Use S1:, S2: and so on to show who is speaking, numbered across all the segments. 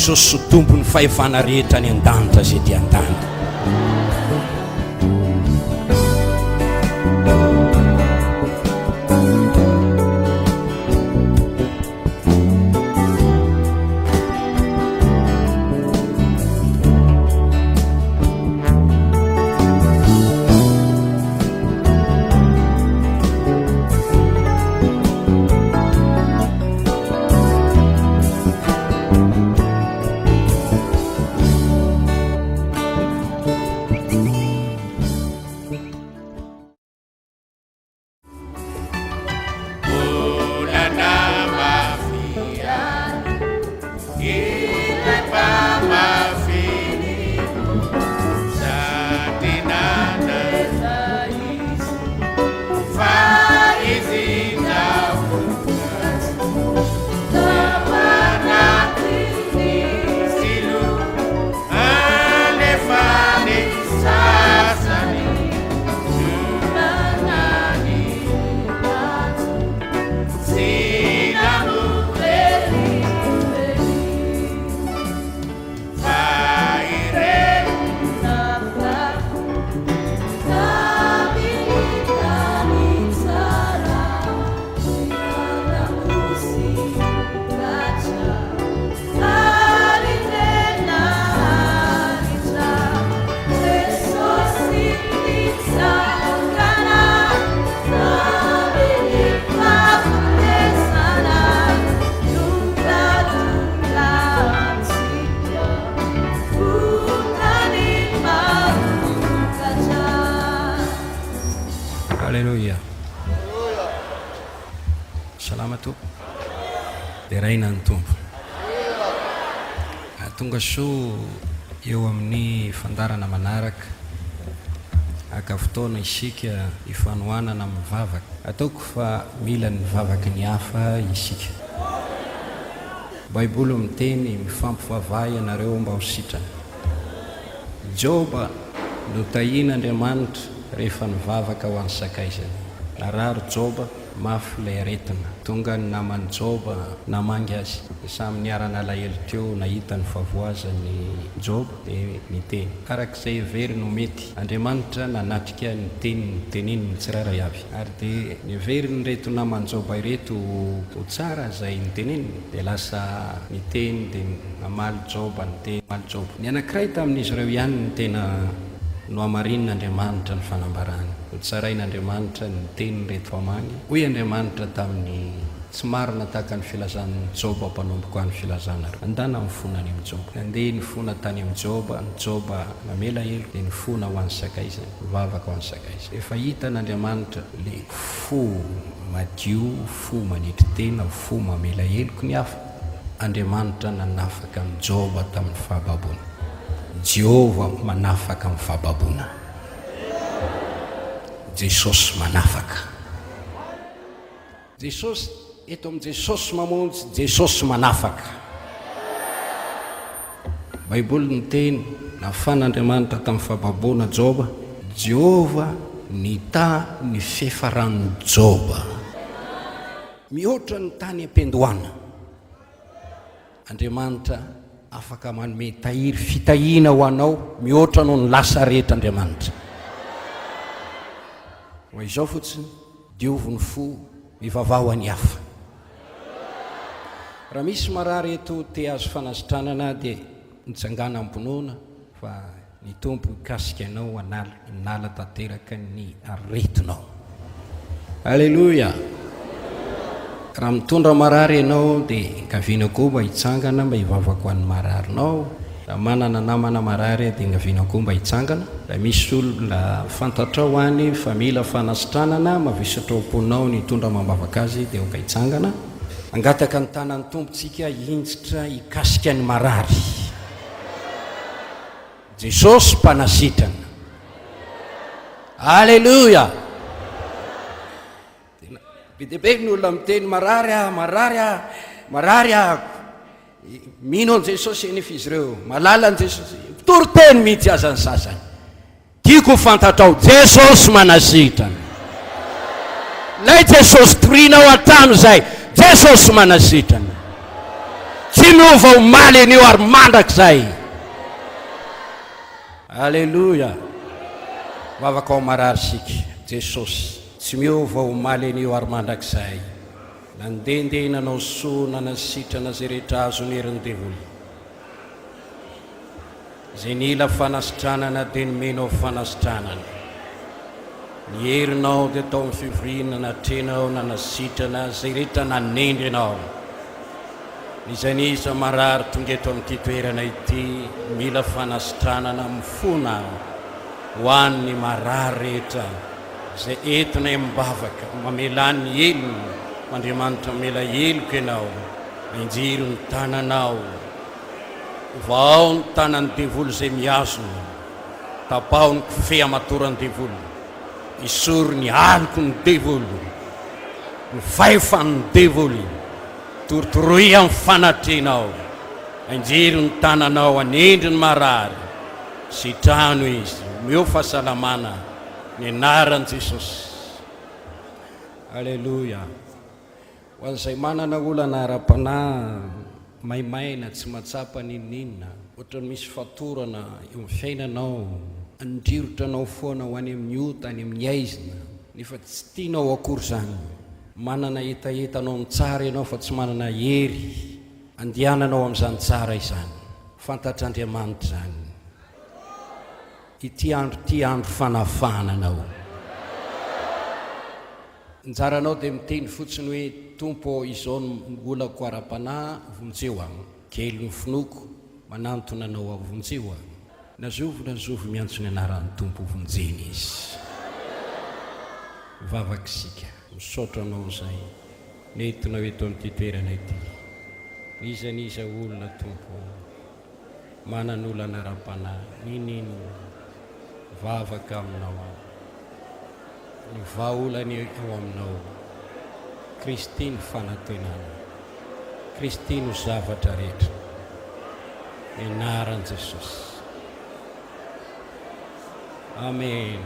S1: Jesosy tompony fahefana rehetra ny an-danitra zay dia an-danitra.
S2: Alleluia. Salama tompo. Dia raina ny tompo. Tonga soa eo amin'ny fandarana manaraka aka fotoana isika ifanohanana mivavaka. Ataoko fa mila ny vavaka ny hafa isika. Baiboly miteny mifampivavaha ianareo mba ho sitrana. Joba no tahian'Andriamanitra rehefa nivavaka ho an'ny sakaizany. Narary Joba mafy ilay aretina. Tonga ny namany Joba namangy azy. Samy niarana alahelo teo nahita ny favoazany Joba dia niteny. Arak'izay very no mety. Andriamanitra nanatrika ny teniny ny tsiraray avy. Ary dia nivery ny reto namany Joba ireto ho tsara izay niteneniny. Dia lasa niteny dia namaly Joba niteny maly Joba. Ny anankiray tamin'izy ireo ihany ny tena no amarin'Andriamanitra ny fanambarany. Ho tsarain'Andriamanitra ny teny reto hamangy. Hoy Andriamanitra tamin'ny tsy marina tahaka ny filazan'ny Joba mpanomboka ny filazana. Andana mifona any amin'ny Joba. Andeha nifona tany amin'ny Joba, ny Joba mamela helo dia nifona ho an'ny sakaizany, vavaka ho an'ny sakaizany. Efa hitan'Andriamanitra le fo madio, fo manetry tena, fo mamela heloko ny hafa. Andriamanitra nanafaka amin'ny Joba tamin'ny fahababoana. Jehova manafaka amin'ny fahababoana. Jesosy manafaka. Jesosy eto amin'ny Jesosy mamonjy, Jesosy manafaka. Baiboly miteny nafan'Andriamanitra tamin'ny fahababoana Joba, Jehova nita ny fefaran'ny Joba. Mihoatra ny tany ampendohana. Andriamanitra afaka manome tahiry fitahiana ho anao mihoatra noho ny lasa rehetra Andriamanitra. Ho izao fotsiny diovy ny fo mivavaho any hafa. Raha misy marary eto te azo fanasitranana dia nitsangana ambonona fa ny tompo ikasika anao anala tanteraka ny aretinao. Alleluia. Raha mitondra marary ianao dia ngaviana koa mba hitsangana mba hivavaka ho an'ny mararinao. Raha manana namana marary dia ngaviana koa mba hitsangana. Raha misy olona fantatra ho any fa mila fanasitranana mavisatra am-ponao ny hitondra mambavaka azy dia oka hitsangana. Angataka ny tanan'ny tompontsika hinjitra hikasika ny marary. Jesosy mpanasitrana. Alleluia. Bidebe ny olona miteny marary mino an Jesosy nefa izy ireo malala an Jesosy toroteny mihitsy aza ny sasany. Tiako fantatrao Jesosy manasitrana. Lay Jesosy torinao an-trano zay, Jesosy manasitrana.
S1: tsy miova ho maly anio ary mandrak'izay. Alleloia. Vavaka ao marary sika. Jesosy tsy miova ho maly anio ary mandrak'izay. Nandehandeha nanao soa nanasitrana zay rehetra azo ny herin'ny devoly. Zay nila fanasitranana dia nomenao fanasitranana. Ny herinao dia tao amin'ny fivoriana natrenao nanasitrana zay rehetra nanendry anao. Nizan'iza marary tonga eto amin'ity toerana ity mila fanasitranana mifona ho an'ny marary rehetra zay entina mibavaka mamelany helony. Andriamanitra mela heloko ianao, injiro ny tananao, vao ny tanan'ny devoly zay miazona, tapao ny kofehy amatoran'ny devoly, isory ny aloko ny devoly, ny faefan'ny devoly, torotoroy amin'ny fanatrenao, injiro ny tananao, anendry ny marary, sitrano izy, meo fahasalamana, ny anaran'i Jesosy. Alleluia. Ho an'izay manana olana ara-panahy maimaina tsy matsapa ninninna, ohatrany misy fatorana eo amin'ny fiainanao, andrirotranao foana ho any amin'ny ota, any amin'ny aizina, nefa tsy tianao akory zany. Manana etaetanao ny tsara ianao fa tsy manana hery andiananao amin'izany tsara izany. Fantatr'Andriamanitra zany. Ity andro fanafananao. Njaranao dia miteny fotsiny hoe Tompo izao ny olako ara-panahy vonjeo agny. Kely ny finoko manantona anao vonjeo agny. Nazovo miantsony anaran'ny Tompo vonjeny izy. Vavakisika misaotra anao izay nentinao eto amin'ity toerana ity. Nizaniza olona Tompo manan'olana ara-panahy ninino vavaka aminao. Ny vahaolany eo aminao. Kristy ny fanantenana, Kristy ny zavatra rehetra. Ny anaran'i Jesosy. Amen.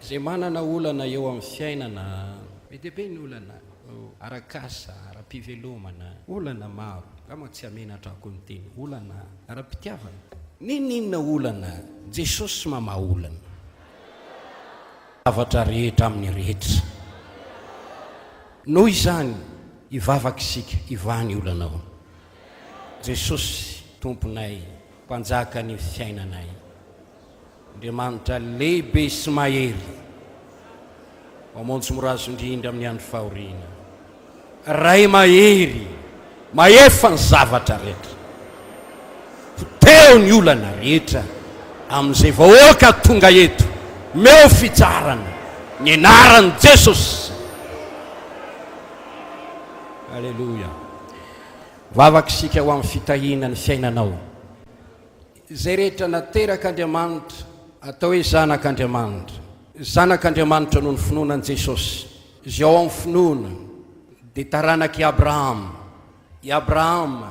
S1: Zay manana olana eo amin'ny fiainana, be dia be ny olana, arak'asa, ara-pivelomana, olana maro, kama tsy hamenatra ako ny teny, olana ara-pitiavana. Ninninona olana, Jesosy mamaha olana. Zavatra rehetra amin'ny rehetra. Noho izany, hivavaka isika, hivany olanao. Jesosy tomponay, mpanjaka ny fiainanay. Andriamanitra lehibe sy mahery, mamonjy morazo indrindra amin'ny andro fahoriana. Ray mahery, mahefa ny zavatra rehetra. Teo ny olana rehetra amin'izay vahoaka tonga eto, meo fitsarana ny anaran'i Jesosy. Alleluia. Vavaka isika ho amin'ny fitahiana ny fiainanao. Zay rehetra naterak'Andriamanitra atao hoe zanak'Andriamanitra. Zanak'Andriamanitra noho ny finoanan'i Jesosy. Izy ao amin'ny finoana dia taranaky Abrahama. I Abrahama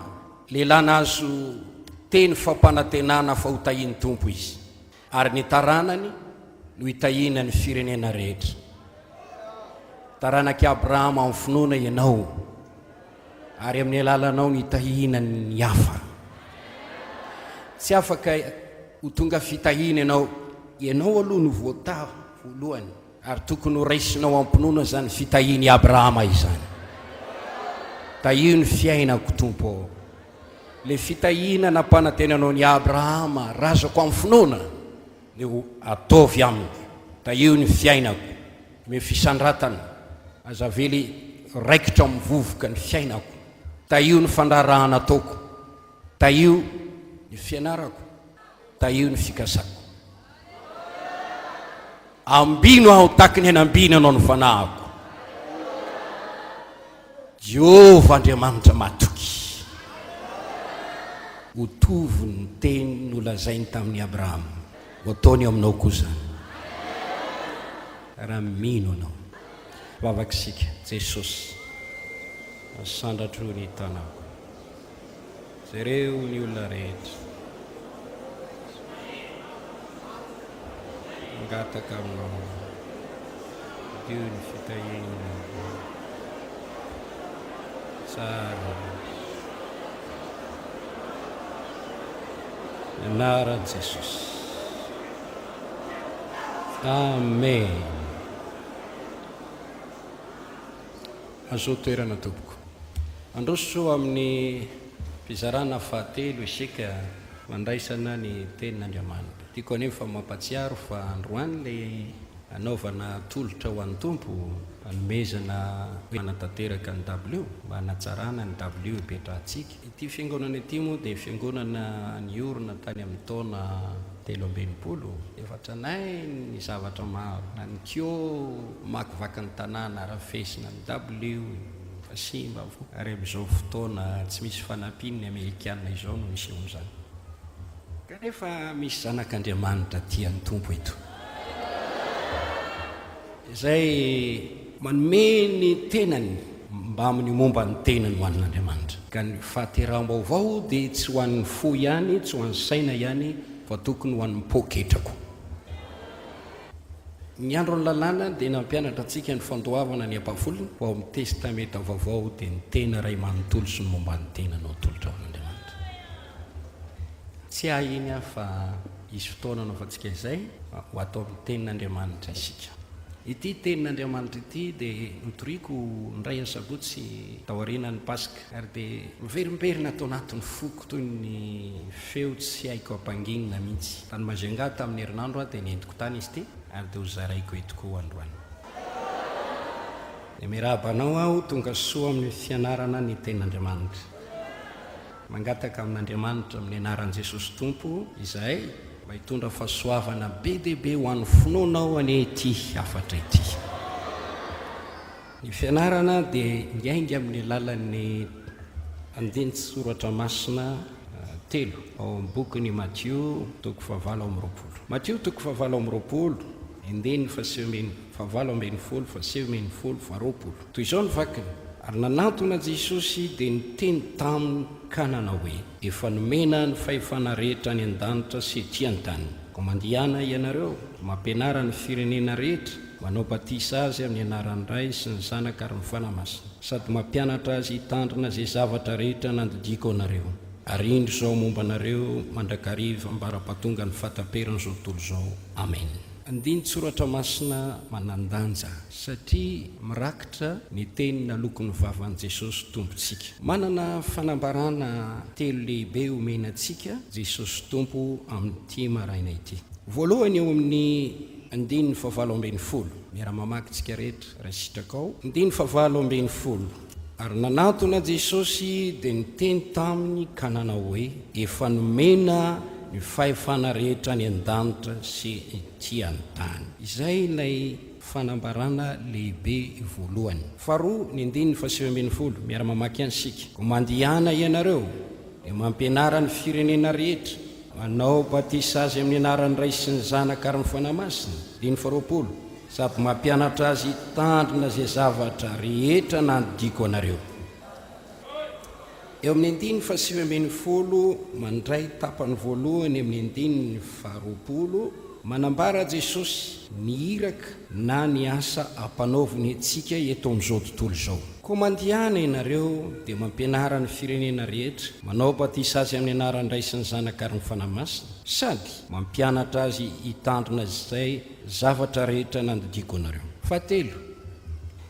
S1: lehilahy nazo teny fampanantenana fa ho tahiany Tompo izy. Ary ny taranany no hitahiana ny firenena rehetra. Taranaky Abrahama amin'ny finoana ianao, ary amin'ny alalanao ny hitahiana ny hafa. Tsy afaka ho tonga fitahiana ianao aloha no voatao voalohany, ary tokony ho raisinao ampinoana zany fitahiany Abrahama izany. Tahio ny fiainako Tompo. Le fitahiana nampanantenanao ny Abrahama razako amin'ny finoana no ataovy aminy. Tahio ny fiainako, me fisandratana, azavely raikitra amin'ny vovoka ny fiainako. Tahio ny fandarahana ataoko, tahio ny fianarako, tahio ny fikasako. Ambino aho taky ny hanambina anao ny fanahako. Jehovah Andriamanitra matoky. Ho tovo ny teny nolazainy tamin'ny Abrahama, ho ataony aminao koa zany. Raha mino anao. Vavakisika, Jesosy masandratro ny tanako. Zareo ny olona rehetra mangataka aminao,
S2: madio ny fitahina tsara anaran Jesosy. Amen. Azo toerana tompoko. Androso amin'ny fizarana fahatelo isika mandraisana ny tenin'Andriamanitra. Tiako anefa mampatsiaro fa androany le anaovana tolotra ho an'ny tompo anomezana manatanteraka ny W mba hanatsarana ny W ipetrahantsika. Ity fiangonana ity moa dia fiangonana niorina tany amin'ny taona 13 efa tranay ny zavatra maro na ny kio makivaky ny tanàna rafesina ny W fa simba ary amin'izao fotoana tsy misy fanampiny Amerikanina izao no misy amin'izany. Kanefa misy zanak'Andriamanitra tian'ny tompo eto izay manome ny tenany mba amin'ny momba ny tenany ho an'Andriamanitra. Ka ny fahateram-baovao dia tsy ho an'ny fo ihany, tsy ho an'ny saina ihany, fa tokony ho an'ny poketrako. Ny andro ny lalàna dia nampianatra antsika ny fandoavana ny ampafolony, ho ao amin'ny testamenta vaovao dia ny tena ray manontolo sy ny momba ny tena no tolotra ho an'Andriamanitra. Tsy ahiny aho fa isy fotoana anaovantsika izay ho atao amin'ny tenin'Andriamanitra isika. Ity tenin'Andriamanitra ity dia notoriako ndray sabotsy tao aorianan'ny Paska ary dia miverimberina tao anatin'ny foko toy ny feo tsy haiko ampanginina mihitsy. Tany Majunga tamin'ny herinandro dia nentiko tany izy ity ary dia ho zaraiko eto koa androany. Dia mirabanao aho tonga soa amin'ny fianarana ny tenin'Andriamanitra. Mangataka amin'Andriamanitra amin'ny anaran'i Jesosy Tompo izahay mba hitondra fahasoavana be dia be ho an'ny finoanao ane ity afatra ity. Ny fianarana dia miainga amin'ny alalan'ny andinitsy soratra masina 3 ao amin'ny bokin'ny Matthieu 7:20. Matthieu 7:20, endeny fa 7:20 fa 7:20. Toy izao ny vakiny. Ary nanantona Jesosy dia niteny taminy ka nanao hoe, efa nomena ny fahefana rehetra ny an-danitra sy ety an-tany. Ko mandihana ianareo, mampianara ny firenena rehetra, manao batisa azy amin'ny anaran'ny Ray sy ny Zanaka ary ny fanamasina, sady mampianatra azy hitandrina izay zavatra rehetra nandidiko anareo. Ary indro izao momba anareo mandrakariva mbara-pahatonga ny fataperany izao tontolo izao. Amen. Andiny soratra masina manandanja satria mirakitra ny teny nalokon'ny vavan'i Jesosy Tompontsika. Manana fanambarana telo lehibe omena antsika Jesosy Tompo amin'ity maraina ity. Voalohany eo amin'ny andiny 7:20, miara-mamakitsika rehetra raha sitraka ao. Andiny 7:20. Ary nanantona Jesosy dia niteny taminy ka nanao hoe, efa nomena ny fahefana rehetra ny an-danitra sy ety an-tany. Izay ilay fanambarana lehibe voalohany. Faharoa ny andiny 7:20, miara-mamaky ansika. Ko mandihana ianareo dia mampianara ny firenena rehetra, manao batisa azy amin'ny anaran'ny Ray sy ny Zanaka ary ny fanamasina. Andiny 20, sady mampianatra azy hitandrina izay zavatra rehetra nandidiko anareo. Eo amin'ny andiny 7:20 mandray tapany voalohany amin'ny andiny 20, manambara Jesosy ny iraka na ny asa ampanaoviny antsika eto amin'izao tontolo izao. Ko mandihana ianareo dia mampianara ny firenena rehetra, manao batisa azy amin'ny anaran'ny Ray sy ny Zanaka ary ny fanamasina, sady mampianatra azy hitandrina izay zavatra rehetra nandidiko anareo. Fahatelo,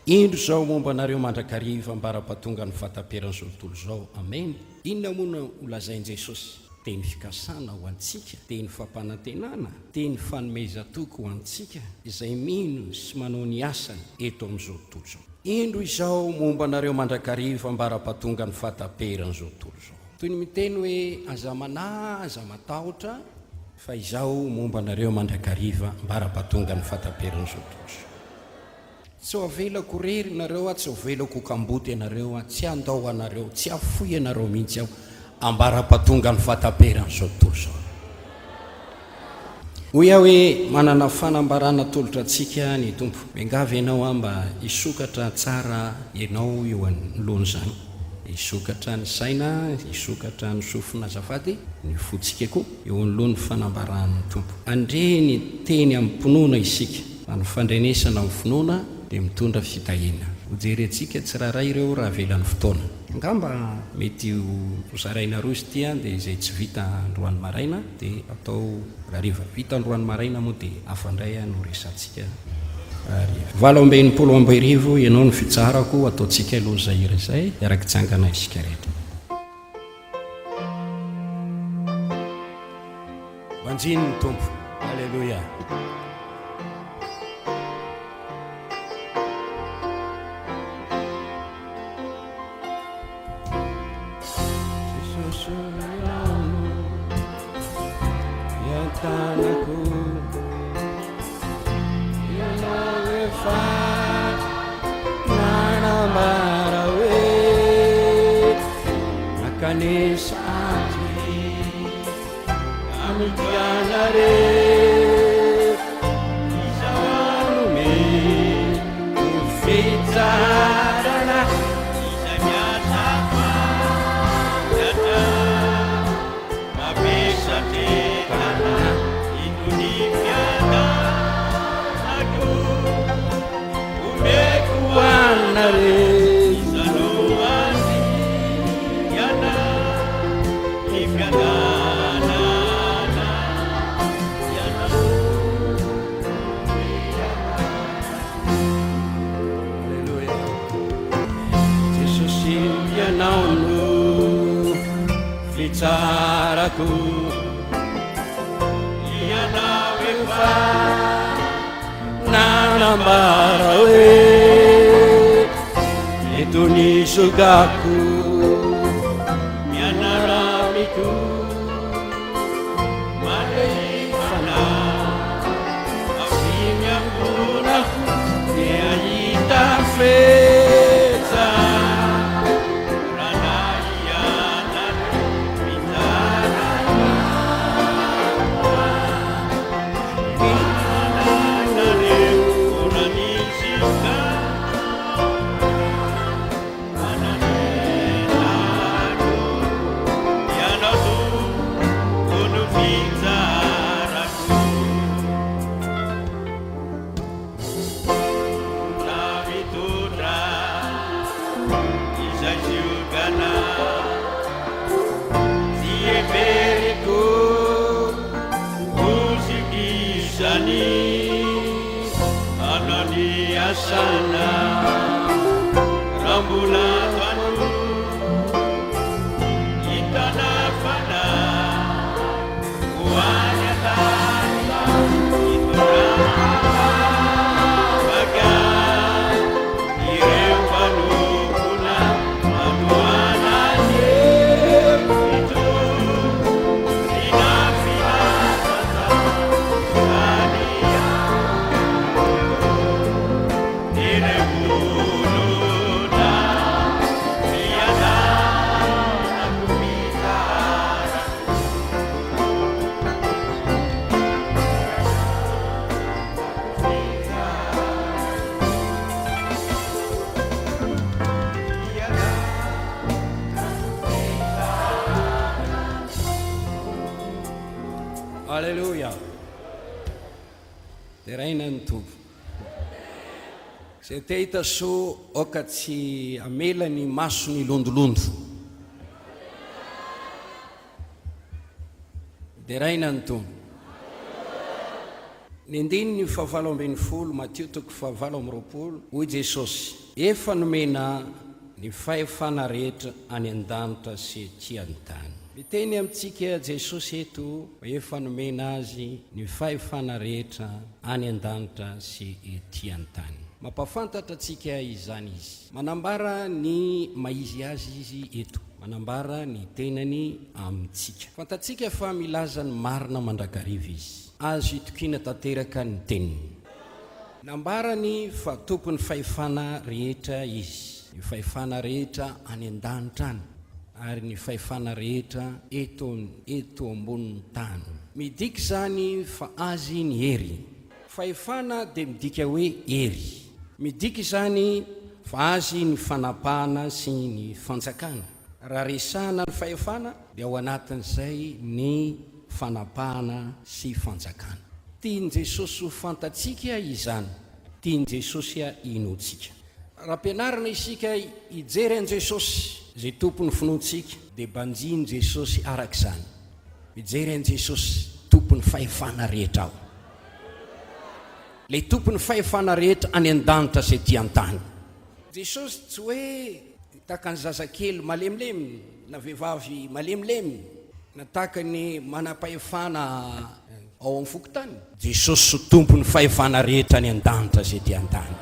S2: indro izao momba anareo mandrakariva mbara-pahatonga ny fataperany izao tontolo izao. Amen. Inona moa no lazain'i Jesosy? Teny fikasana ho antsika, teny fampanantenana, teny fanomezan-toko ho antsika izay mino sy manao ny asany eto amin'izao tontolo izao. Indro izao momba anareo mandrakariva mbara-pahatonga ny fataperany izao tontolo izao. Toy ny miteny hoe aza manahy, aza matahotra, fa izao momba anareo mandrakariva mbara-pahatonga ny fataperany izao tontolo izao. Tsy ho avelako rery ianareo, tsy ho avelako kamboty ianareo, tsy andao anareo, tsy afoy ianareo mihitsy aho ambara-pahatonga ny fataperany izao tontolo izao. Hoy aho hoe manana fanambarana tolotra antsika ny tompo. Miangavy ianao mba hisokatra tsara ianao eo anoloan'izany. Hisokatra ny saina, hisokatra ny sofina azafady, ny fotsika koa eo anoloan'ny fanambaran'ny tompo. Andre ny teny amin'ny finoana isika, na ny fandrenesana amin'ny finoana dia mitondra fitahiana. Hojery antsika tsy raharay ireo raha velan'ny fotoana. Angamba mety ho zaraina roa izy tia dia izay tsy vita androany maraina dia atao raha rehefa vita androany maraina moa dia afandray no resantsika. 7:20 ianao ny fitsarako ataontsika aloha zahira izay araky tsangana isika rehetra.
S1: Manjiny ny tompo. Alleluia. Fitsarako ianao efa nanambara hoe eto ny sogako mianaramiko malefana afimiambonako dia ahita fetsa sana rambula panu itana fana wanya tala itura baga ireu panu kuna aduana itu inafina tata tania Alleluia. Teraina ny tompo. Izay te hita soa aoka tsy amela ny maso ny londolondo. Teraina ny tompo. Ny andiny ny 7:20 Matteo 7:20 hoy Jesosy, efa nomena ny fahefana rehetra any an-danitra sy ety an-tany. Miteny amintsika Jesosy eto efa nomena azy ny fahefana rehetra any an-danitra sy ety an-tany. Mampafantatra antsika izany izy. Manambara ny maizy azy izy eto. Manambara ny tenany amintsika. Fantatsika fa milaza ny marina mandrakariva izy. Azo itokina tanteraka ny teniny. Nambarany fa tompon'ny fahefana rehetra izy. Ny fahefana rehetra any an-danitra any. Ary ny fahefana rehetra eto ambonin'ny tany. Midika zany fa azy ny hery. Fahefana dia midika hoe hery. Midika zany fa azy ny fanapahana sy ny fanjakana. Raha resahana ny fahefana dia ao anatin'izay ny fanapahana sy fanjakana. Tiany Jesosy ho fantatsika izany tiany Jesosy inoantsika. Raha ampianarana isika hijery an Jesosy zay tompony finoantsika dia banjiny Jesosy arak'izany. Mijery an Jesosy tompony fahefana rehetra ao. Le tompony fahefana rehetra any an-danitra sy ety an-tany. Jesosy tsy hoe tahaka ny zazakely malemilemy na vehivavy malemilemy na tahaka ny manam-pahefana ao amin'ny fokotany. Jesosy tompony fahefana rehetra any an-danitra sy ety an-tany.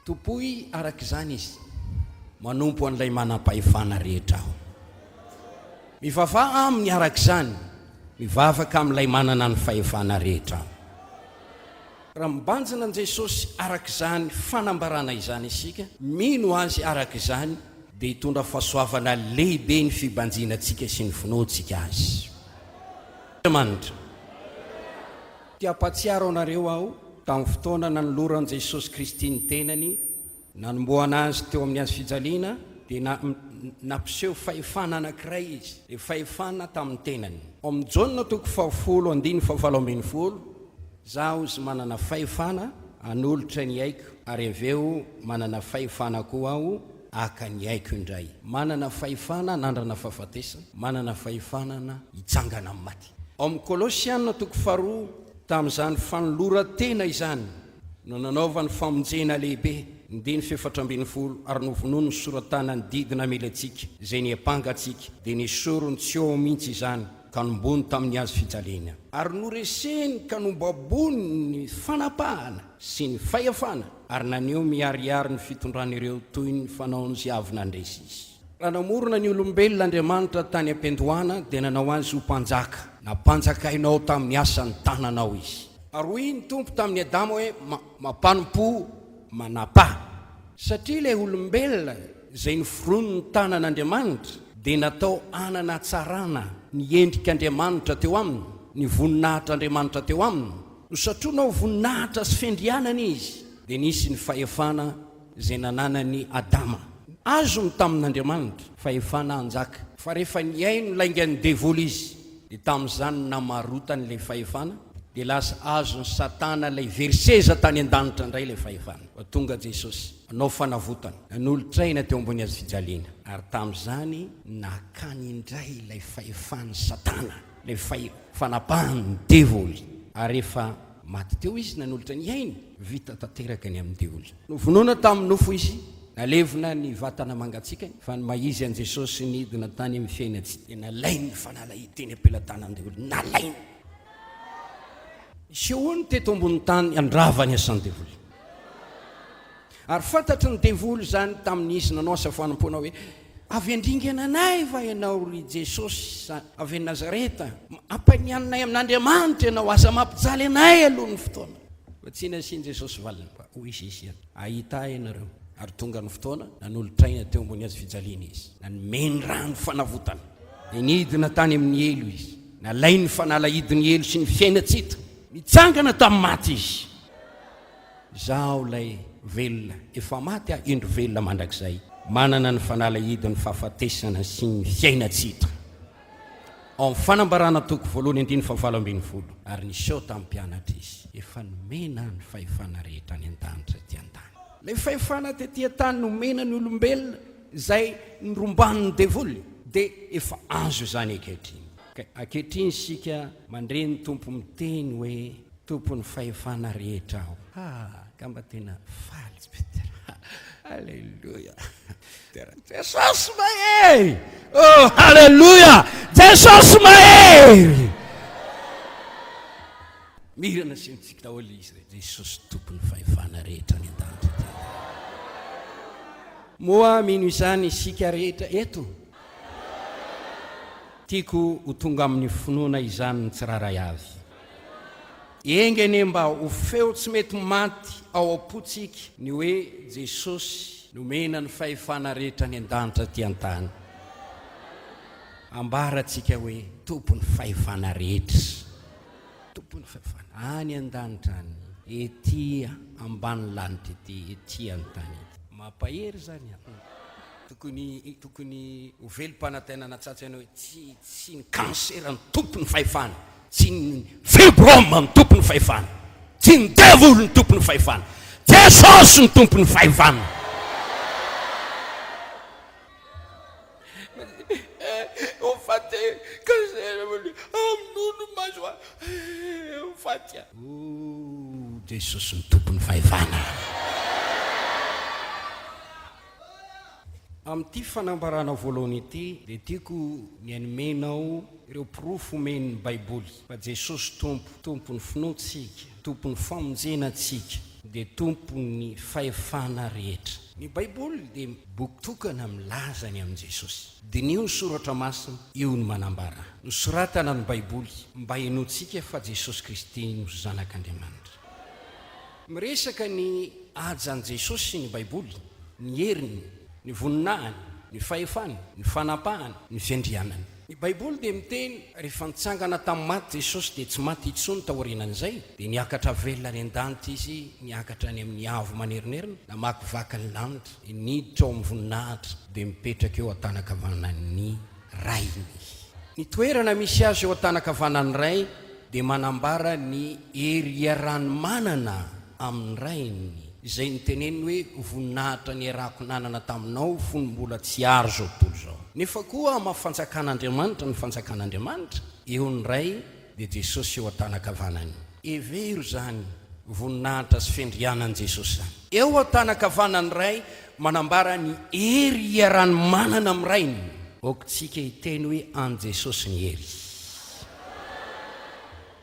S1: Tompoy arak'izany izy manompo an'ilay manam-pahefana rehetra ao. Mivavaha aminy arak'izany, mivavaka amin'ilay manana ny fahefana rehetra ao. Raha mibanjina an Jesosy arak'izany fanambarana izany isika, mino azy arak'izany dia hitondra fahasoavana lehibe ny fibanjinantsika sy ny finoantsika azy. Manitra tia-patsiaro anareo aho tamin'ny fotoana nanoloran Jesosy Kristy ny tenany, nanomboana azy teo amin'ny azy fijaliana dia nampiseho fahefana anankiray izy, dia fahefana tamin'ny tenany. Ao amin'ny Jaona 10:7-12 zaho izy manana fahefana anolotra ny aiko, ary aveo manana fahefana koa aho aka ny aiko indray. Manana fahefana nandrana fahafatesana, manana fahefanana hitsangana amin'ny maty. Ao amin'ny Kolosiana 2 tamin'izany fanoloran-tena izany no nanaova ny famonjena lehibe ny 4:12 ary novonono ny soratana ny didina melantsika izay ny ampangatsika dia nisorony tsy eo mihitsy izany ka nombony tamin'ny hazo fijaliana ary noreseny ka nombabony ny fanapahana sy ny fahefana ary naneo miariary ny fitondran'ireo toy ny fanaony sy avy nandresy izy. Raha namorona ny olombelon'Andriamanitra tany am-piandohana dia nanao azy ho mpanjaka, nampanjakainao tamin'ny asany tananao izy. Ary hoy ny tompo tamin'ny Adamo hoe mampanompo manapa, satria ilay olombelona izay noforono ny tanan'Andriamanitra dia natao anana tsarana ny endrik'Andriamanitra teo aminy, ny voninahitr'Andriamanitra teo aminy. No satroanao voninahitra sy fendrianana izy dia nisy ny fahefana izay nananany Adama. Azo ny tamin'Andriamanitra fahefana anjaka, fa rehefa niaino laingan'ny devoly izy dia tamin'izany namarotany ilay fahefana dia lasa azo ny Satana ilay verseza tany an-danitra indray ilay fahefana. Tonga Jesosy anao fanavotana, nanolotraina teo ambony azy fijaliana, ary tamin'izany nakany indray ilay fahefan'ny Satana, ilay fanapahany devoly. Ary rehefa maty teo izy nanolotra ny ainy, vita tanteraka ny amin'ny devoly. Novonoana tamin'ny nofo izy, nalevina ny vatana mangatsikany, fa ny maizy an Jesosy nidina tany amin'ny fiainantsika dia nalainy fanalahiny teny am-pelantanan'ny devoly, nalainy. Sehoany teto ambony tany andravany asan'ny devoly. Ary fantatry ny devoly zany tamin'izy nanao asa fanampoana hoe avy andringana anay va ianao ry Jesosy avy a Nazareta, ampaniananay amin'Andriamanitra ianao, aza mampijaly anay aloha ny fotoana. Fa tsy nasiany Jesosy valiny fa hoy izy ahita ianareo. Ary tonga ny fotoana nanolotraina teo ambony azy fijaliana izy, nanome rano fanavotana, dia nidina tany amin'ny elo izy, nalainy fanalahidiny elo sy ny fiainatsita, mitsangana tamin'ny maty izy. Zaho lay velona efa maty indro velona mandrakizay, manana ny fanalahidiny fahafatesana sy ny fiainatsitra. Ao amin'ny fanambarana 2:9-12 ary niseho tamin'ny mpianatra izy, efa nomena ny fahefana rehetra any an-danitra ety an-tany. Ilay fahefana tetỳ an-tany nomena ny olombelona izay niromban'ny devoly dia efa azo izany ankehitriny. Ankehitriny sika mandreny tompo miteny hoe tompon'ny fahefana rehetra aho. Gamba tena faly tsy Petera. Halleluja. Jesosy mahery. Oh, halleluja. Jesosy mahery. Mirana sentsika daholo izy re. Jesosy tompon'ny fahefana rehetra any an-danitra. Moa mino izany isika rehetra eto. Tiako ho tonga amin'ny finoana izany ny tsiraray avy. Engene mba ho feo tsy mety maty ao am-potsika ny hoe Jesosy nomena ny fahefana rehetra ny an-danitra ty an-tany. Ambaratsika hoe tompon'ny fahefana rehetra. Tompon'ny fahefana any an-danitra any, ety ambany lanitra ety an-tany. Mampahery zany tokony ho velom-panantenana tsatsaina hoe tsy ny kansera ny tompon'ny fahefana, tsy ny fibrome ny tompon'ny fahefana. tsy ny devoly ny tompony fahefana, Jesosy ny tompony fahefana. Jesosy ny tompony fahefana. Amin'ity fanambarana voalohany ity dia tiako ny anomenao ireo porofo omen'ny baiboly fa Jesosy tompony finoantsika, tompony famonjenantsika, dia tompony fahefana rehetra. Ny baiboly dia boky tokana milaza ny amin'i Jesosy. Dinio ny soratra masina, io ny manambara. Nosoratana ny baiboly mba hinoantsika fa Jesosy Kristy no zanak'Andriamanitra. Miresaka ny ajan'i Jesosy sy ny baiboly, ny heriny, ny voninahiny, ny fahefany, ny fanapahany, ny fiandrianany. Ny baiboly dia miteny rehefa nitsangana tamin'ny maty Jesosy dia tsy maty intsony taorianan'izay, dia niakatra velona any an-danitra izy, niakatra any amin'ny avo manerinerina, namakivaky ny lanitra, niditra ao amin'ny voninahitra, dia mipetraka eo an-tanakavanan'ny rainy. Ny toerana misy azy eo an-tanakavanan'ny ray dia manambara ny hery iarahany-manana amin'ny rainy, izay niteneny hoe voninahitra ny iarahako nanana taminao fony mbola tsy aro zao tontolo zao. Nefa koa amin'ny fanjakan'Andriamanitra, ny fanjakan'Andriamanitra eo ny ray dia Jesosy eo an-tanakavanany. Hevery zany voninahitra sy fiandrianan'i Jesosy zany. Eo an-tanakavanany ray manambara ny hery iarahany-manana amin'ny rainy. Okitsika hiteny hoe an Jesosy ny hery.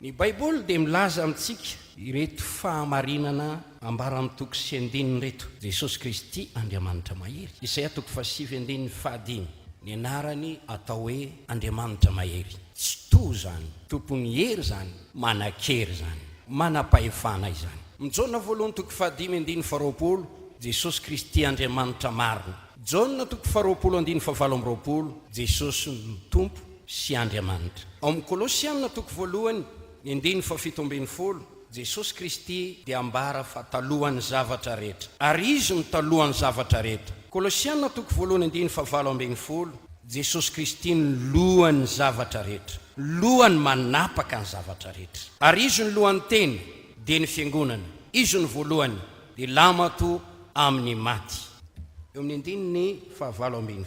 S1: Ny baiboly dia milaza amintsika ireto fahamarinana ambara amin'ny toko 5 reto. Jesosy Kristy Andriamanitra mahery. Isaia toko 7:5. Ny anarany atao hoe Andriamanitra mahery. Tsy to zany, tompony hery zany, manan-kery zany, manam-pahefana izany. Mijona voalohany toko 5:20, Jesosy Kristy Andriamanitra marina. Jona toko 2:20, Jesosy ny tompo sy Andriamanitra. Ao amin'ny Kolosiana toko 1:17, Jesosy Kristy dia ambara fa talohan'ny zavatra rehetra, ary izy ny talohan'ny zavatra rehetra. Kolosiana toko 1:17, Jesosy Kristy ny lohan'ny zavatra rehetra, lohany manapaka ny zavatra rehetra, ary izy ny lohan'ny teny dia ny fiangonana, izy ny voalohany dia lamato amin'ny maty. Eo amin'ny 19:40,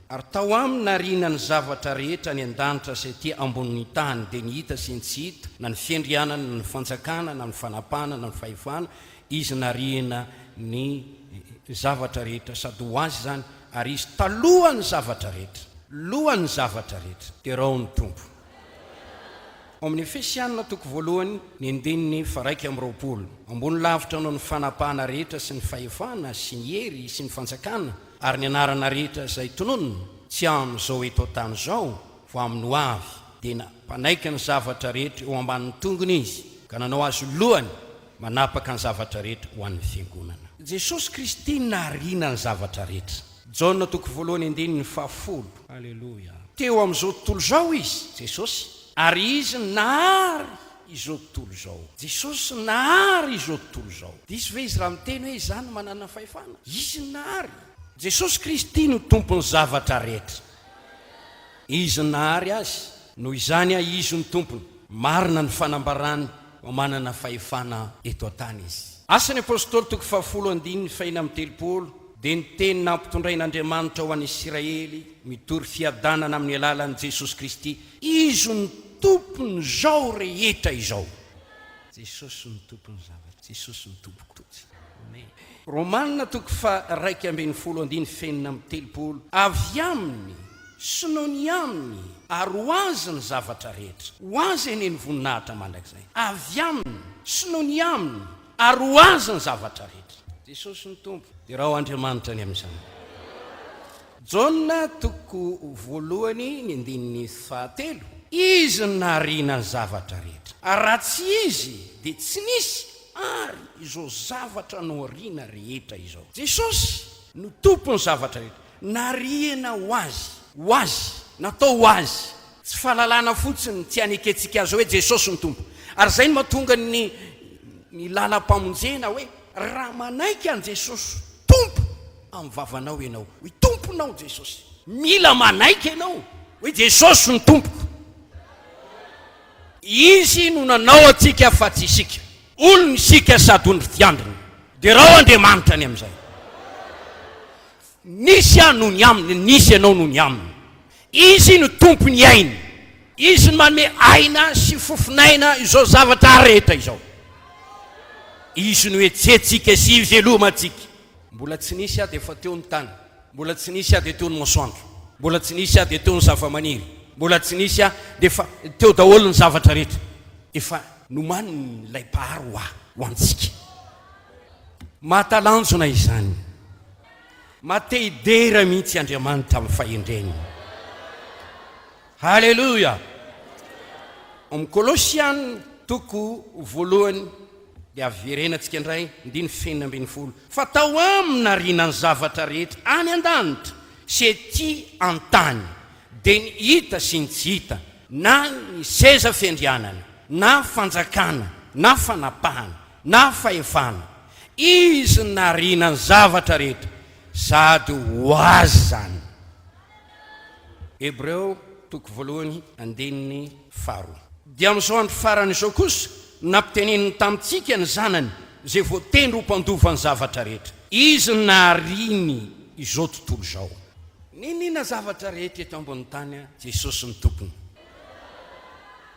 S1: ary tao aminy nariana ny zavatra rehetra ny an-danitra sy aty ambonin'ny tany, dia ny hita sy ny tsy hita, na ny fiandrianana, na ny fanjakana, na ny fanapana, na ny fahefana, izy nariana ny zavatra rehetra, sady ho azy zany, ary izy talohan'ny zavatra rehetra, lohan'ny zavatra rehetra, dia rao ny tompo. Ao amin'ny Efesiana toko 1:20, ambony lavitra noho ny fanapahana rehetra sy ny fahefana sy ny hery sy ny fanjakana, ary ny anarana rehetra izay tononona, tsy amin'izao eto an-tany zao, fa amin'ny ho avy, dia nampanaiky ny zavatra rehetra eo ambanin'ny tongony izy, ka nanao azy lohany manapaka ny zavatra rehetra ho an'ny fiangonana. Jesosy Kristy nariana ny zavatra rehetra. Jona toko 1:10, Alleluia. Teo amin'izao tontolo zao izy, Jesosy, ary izy nahary izao tontolo zao. Jesosy nahary izao tontolo zao. Diso ve izy raha miteny hoe izany manana fahefana? Izy nahary. Jesosy Kristy no tompony zavatra rehetra. Izy nahary azy, noho izany izy ny tompony. Marina ny fanambarany ho manana fahefana eto an-tany izy. Asan'ny apôstôly toko 10:1-3, dia ny teny nampitondrain'Andriamanitra ho an'ny Israely mitory fiadanana amin'ny alalan'i Jesosy Kristy, izy ny tompony zao rehetra izao. Jesosy ny tompony zavatra, Jesosy ny tompoko totsy. Amen. Romanina toko 2:1-3, avy aminy sy noho ny aminy ary ho azy ny zavatra rehetra. Ho azy eny ny voninahitra mandrakizay. Avy aminy sy noho ny aminy ary ho azy ny zavatra rehetra. Jesosy ny tompo, dia raha ho Andriamanitra ny amin'izany. Jona toko 1:13, izy nariana ny zavatra rehetra, ary raha tsy izy dia tsy nisy ary izao zavatra no ariana rehetra izao. Jesosy no tompony zavatra rehetra, nariana ho azy, natao ho azy, tsy fahalalana fotsiny tsy aneketsika azy hoe Jesosy ny tompo. Ary zay no mahatonga ny lalam-pamonjena hoe raha manaiky an Jesosy tompo amin'ny vavanao ianao, hoe tomponao Jesosy, mila manaiky ianao hoe Jesosy ny tompoko. izy no nanao atsika fa tsy isika olony isika sady ony fiandriny dia raha Andriamanitra any amin'izay nisy a noho ny aminy nisy ianao noho ny aminy izy no tompony ainy izy no manome aina sy fofinaina izao zavatra rehetra izao izy no etsentsika sy ivelomantsika mbola tsy nisy a dia efa teo ny tany mbola tsy nisy a dia teo ny masoandro mbola tsy nisy a dia teo ny zavamaniry mbola tsy nisy a dia efa teo daholo ny zavatra rehetra efa nomaniny ilay mpaharo ho antsika mahatalanjona izany matehidera mihitsy Andriamanitra amin'ny fahendreny halleloia amin'ny Kolosiany toko voalohany dia averenantsika indray 9:20 fa tao amina riana ny zavatra rehetra any an-danitra sy ety an-tany dia ny hita sy ny tsy hita na ny seza fiandrianana na fanjakana na fanapahana na fahefana izy na riana ny zavatra rehetra sady ho azy zany Hebreo toko voalohany 9:10 dia amin'izao andro farany izao kosa nampiteneniny tamintsika ny zanany zay voatendry ho mpandova ny zavatra rehetra izy nariny izao tontolo izao ninina zavatra rehetra eto ambony tany a Jesosy ny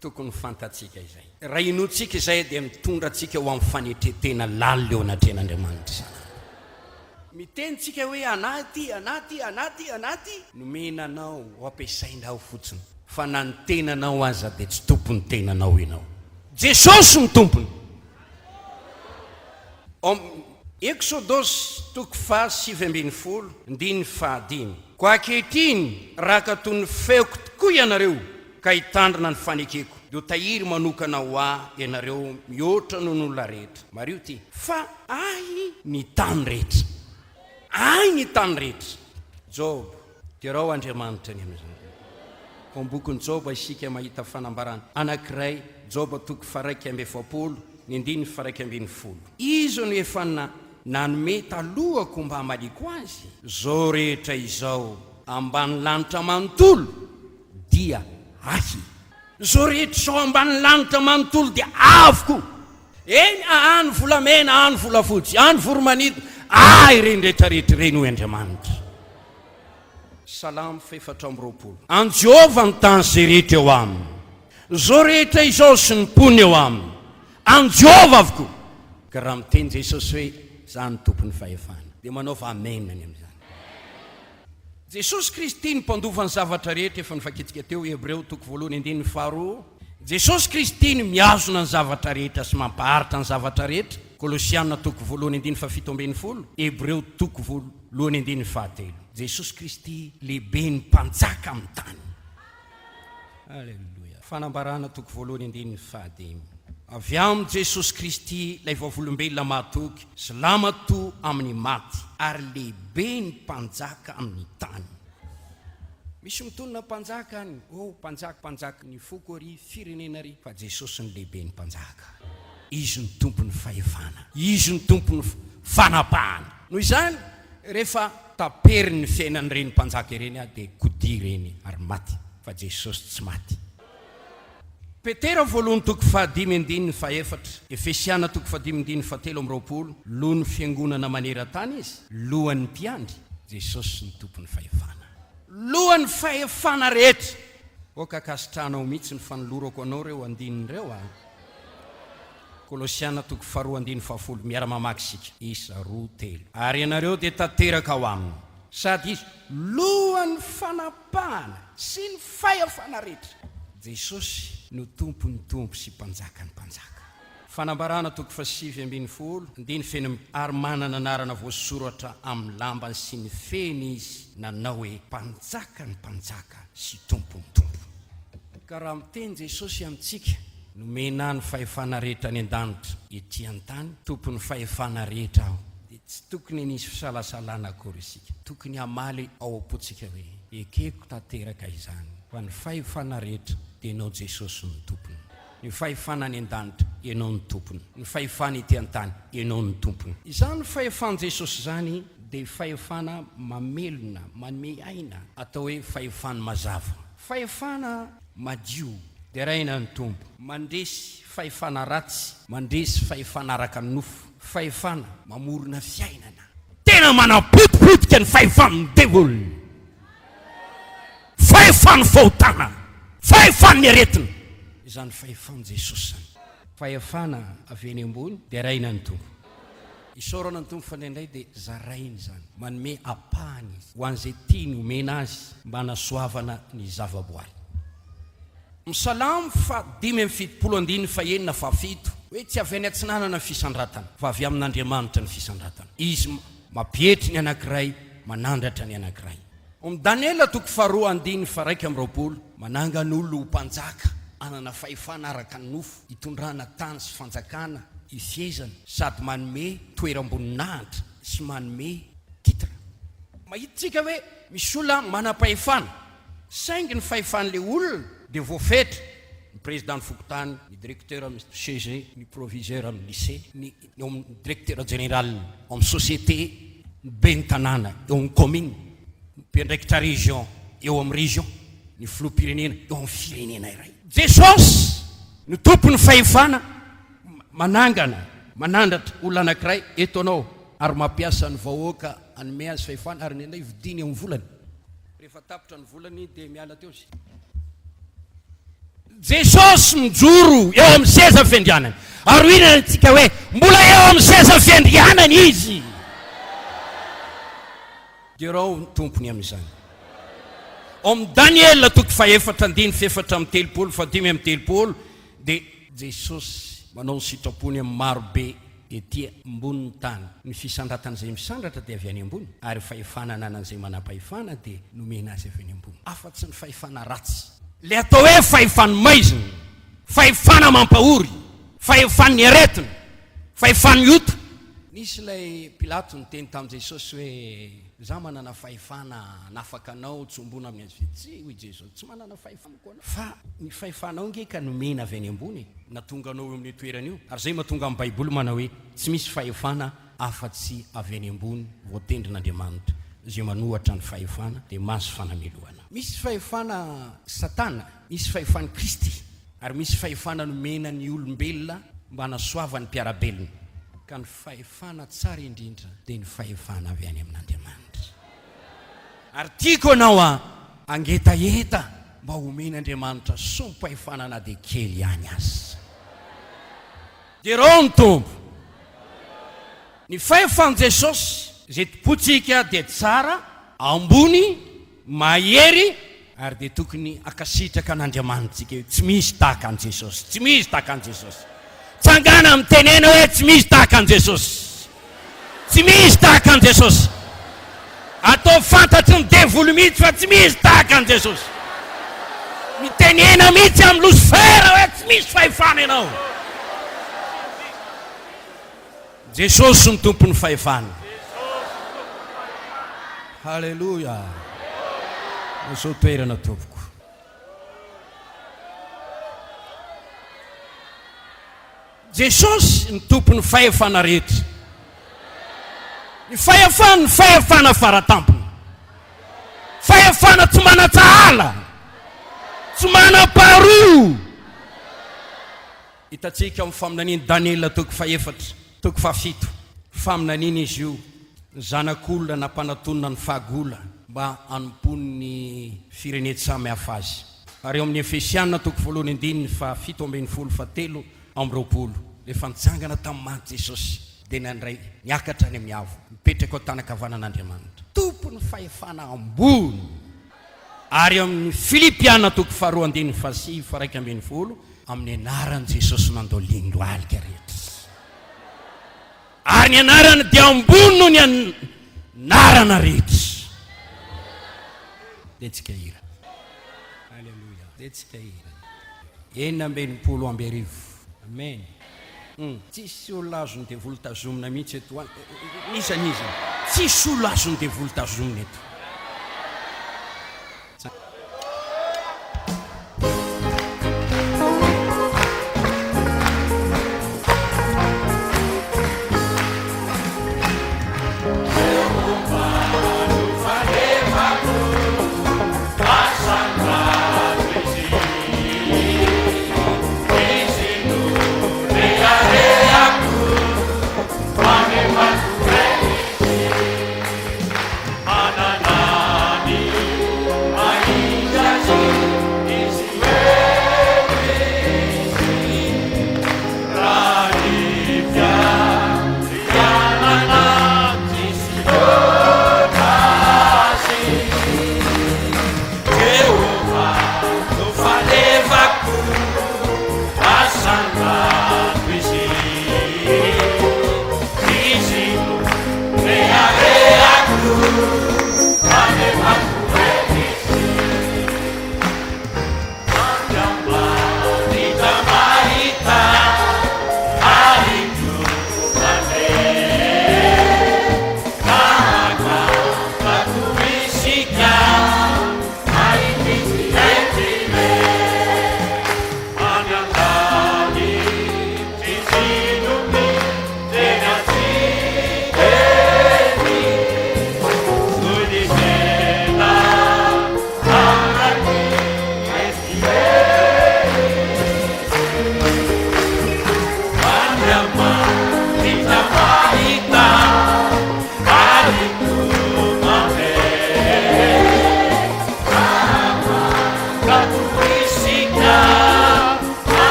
S1: tokony fantatsika izay raha inotsika izay dia mitondra atsika ho amin'ny fanetretena lalo eo anatren'Andriamanitra mitentsika hoe anaty nomenanao ho ampiasainao fotsiny fa na ny tenanao aza dia tsy tompony tenanao ianao Jesosy ny tompony Exodosy toko 7:15 ko ankehitriny raka toy ny feoko tokoa ianareo ka hitandrina ny fanekeko dia tahiry manokana ho ahy ianareo mihoatra noho ny olona rehetra mario ty fa ahy ny tany rehetra Job dia raha Andriamanitra ny amin'izany ao bokin'ny Job isika mahita fanambarana anankiray Job toko 1:7 ny 1:10 izy no efa nanome talohako mba hamaliko azy zao rehetra izao ambany lanitra manontolo dia ahy zao rehetra izao ambany lanitra manontolo dia avoko eny ahany volamena ahany volafotsy ahany voromanidina ireny rehetrarehetra ireny hoy Andriamanitra Salamo 4:20 an Jehova ny tany zay rehetra eo aminy zao rehetra izao sy ny pony eo aminy an Jehova avokoa ka raha miteny Jesosy hoe zany tompony fahefana dia manaova amen any amin'izany Jesosy Kristy ny mpandova ny zavatra rehetra efa nifakitsika teo Hebreo toko voalohany 9:2 Jesosy Kristy ny miazona ny zavatra rehetra sy mampaharitra ny zavatra rehetra Kolosiana toko voalohany 9:17 Hebreo toko voalohany 9:13 Jesosy Kristy lehibe ny mpanjaka amin'ny tany halleluja fanambarana toko voalohany 9:11 avy amin'ny Jesosy Kristy lay vavolombelona mahatoky sy lamato amin'ny maty ary lehibe ny mpanjaka amin'ny tany misy mitonona mpanjaka ny mpanjaka ny foko ary firenena ary fa Jesosy ny lehibe ny mpanjaka izy ny tompony fahefana izy ny tompony fanapahana noho izany rehefa taperiny ny fiainany reny mpanjaka ireny dia kodi reny ary maty fa Jesosy tsy maty Petera voalohany toko 5:14 Efesiana toko 5:17 lohany fiangonana maneran-tany izy lohan'ny mpiandry Jesosy ny tompony fahefana lohan'ny fahefana rehetra okakasitranao mihitsy ny fanolorako anao reo andinireo Kolosiana toko 2:10 miara-mamaky sika isa 2:3 ary ianareo dia tanteraka ao aminy sady izy lohan'ny fanapahana sy ny fahefana rehetra Jesosy no tompony tompo sy mpanjaka ny mpanjaka fanambarana toko 7:10 ary manana anarana voasoratra amin'ny lambany sy ny feny izy nanao hoe mpanjaka ny mpanjaka sy tompony tompo ka raha miteny Jesosy amintsika nomena ny fahefana rehetra any an-danitra ety an-tany tompony fahefana rehetra aho dia tsy tokony nisy fisalasalana akory isika tokony hamaly ao am-potsika hoe ekeko tanteraka izany fa ny fahefana rehetra dia ianao Jesosy ny tompony ny fahefana any an-danitra ianao ny tompony ny fahefana ety an-tany ianao ny tompony izany fahefana Jesosy zany dia fahefana mamelona manome aina atao hoe fahefana mazava fahefana madio dia raina ny tompo mandresy fahefana ratsy, mandresy fahefana araka ny nofo, fahefana mamorona fiainana. Tena manapotipotika ny fahefan'ny devoly, fahefan'ny fahotana, fahefan'ny aretina. Izany fahefan'i Jesosy zany, fahefana avy eny ambony dia raina ny tompo. Isaorana ny tompo fanendray dia zarainy zany, manome apahany ho an'izay tiany omena azy mba hanasoavana ny zavaboary. Misalamo 5:7 hoe tsy avy any atsinanana ny fisandratana fa avy amin'Andriamanitra ny fisandratana. Izy mapietry ny anankiray, manandratra ny anankiray. Daniela 2:2 mananga ny olona ho mpanjaka, anana fahefana araka ny nofo, hitondrana tany sy fanjakana, ifezana sady manome toeram-boninahitra sy manome titra. Mahitsika hoe misy olona manam-pahefana, saingy ny fahefan'le olona dia voafetra. Ny président ny fokotany, ny directeur amin'ny CG, ny proviseur amin'ny lycée, ny directeur général amin'ny société, ny ben'ny tanàna eo amin'ny commune, ny mpiandraikitra région eo amin'ny région, ny filoham-pirenena eo amin'ny firenena iray. Jesosy ny tompony fahefana manangana, manandratra olona anankiray eto anao ary mampiasa ny vahoaka anome azy fahefana ary nendray vidiny eo amin'ny volany. Rehefa tapitra ny volany dia miala teo izy. Jesosy mijoro eo amin'ny seza fiandrianany, ary inona antsika hoe mbola eo amin'ny seza fiandrianany izy. Dia rao ny tompony amin'izany. Om Daniel 2:4-7 dia Jesosy manao ny sitrapony amin'ny marobe ety ambony tany. Ny fisandratana izay misandratra dia avy any ambony, ary fahefana ananan'izay manam-pahefana dia nomena azy avy any ambony. Afa-tsy ny fahefana ratsy, le atao hoe fahefany maizina, fahefana mampahory, fahefany aretina, fahefany ota. Nisy ilay Pilato niteny tamin'i Jesosy hoe za manana fahefana nafaka anao tsombona amin'ny azy vitsy. Hoy Jesosy, tsy manana fahefana koa anao, fa ny fahefanao ngeka nomena avy any ambony natonga anao eo amin'ny toerana io. Ary zay mahatonga amin'ny Baiboly manao hoe tsy misy fahefana afa-tsy avy any ambony voatendrin'Andriamanitra. Zay manohatra ny fahefana dia mahazo fanameloana. Misy fahefana Satana, misy fahefana Kristy, ary misy fahefana nomena ny olombelona mba hanasoavany mpiarabelona. Ka ny fahefana tsara indrindra dia ny fahefana avy any amin'Andriamanitra. Ary tiako anao angetaheta mba homen'Andriamanitra som-pahefana na dia kely ihany azy. Dia rao ny tompo. Ny fahefan'i Jesosy zay topotsika dia tsara, ambony, mahery, ary dia tokony akasitraka an'Andriamanitsika hoe tsy misy tahaka an' Jesosy, tsy misy tahaka an' Jesosy. Tsangana mitenena hoe tsy misy tahaka an' Jesosy, tsy misy tahaka an' Jesosy. Atao fantatry ny devoly mihitsy fa tsy misy tahaka an' Jesosy. Mitenena mihitsy amin'ny Lucifera hoe tsy misy fahefana ianao. Jesosy ny tompon'ny fahefana. Halleluja. Zao toerana tompoko. Jesosy ny tompon'ny fahefana rehetra. Ny fahefana faratampona, fahefana tsy manatsahala, tsy manam-paharoa. Hitantsika amin'ny faminaniany Daniela 2:7, faminaniana izy io zanak'olona nampanantonina ny fahagola mba hanompony ny firenena samy hafa azy. Ary eo amin'ny Efesiana 1:7-20 rehefa nitsangana tamin'ny maty Jesosy dia nandray niakatra any amin'ny avo, mipetraka ao tanakavanan'Andriamanitra, tompony fahefana ambony. Ary amin'ny Filipiana 2:2-20 amin'ny anaran'i Jesosy nandao lindoalika rehetra. Ary ny anarana dia ambony noho ny anarana rehetra. Detsika hira. Halleluja. Detsika hira. 80 Amen. Tsisy olona azony dia volotazomina mihitsy eto. Nisany. Tsisy olona azony dia volotazomina eto.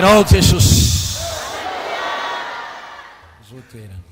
S1: rao jesosy zao toerana.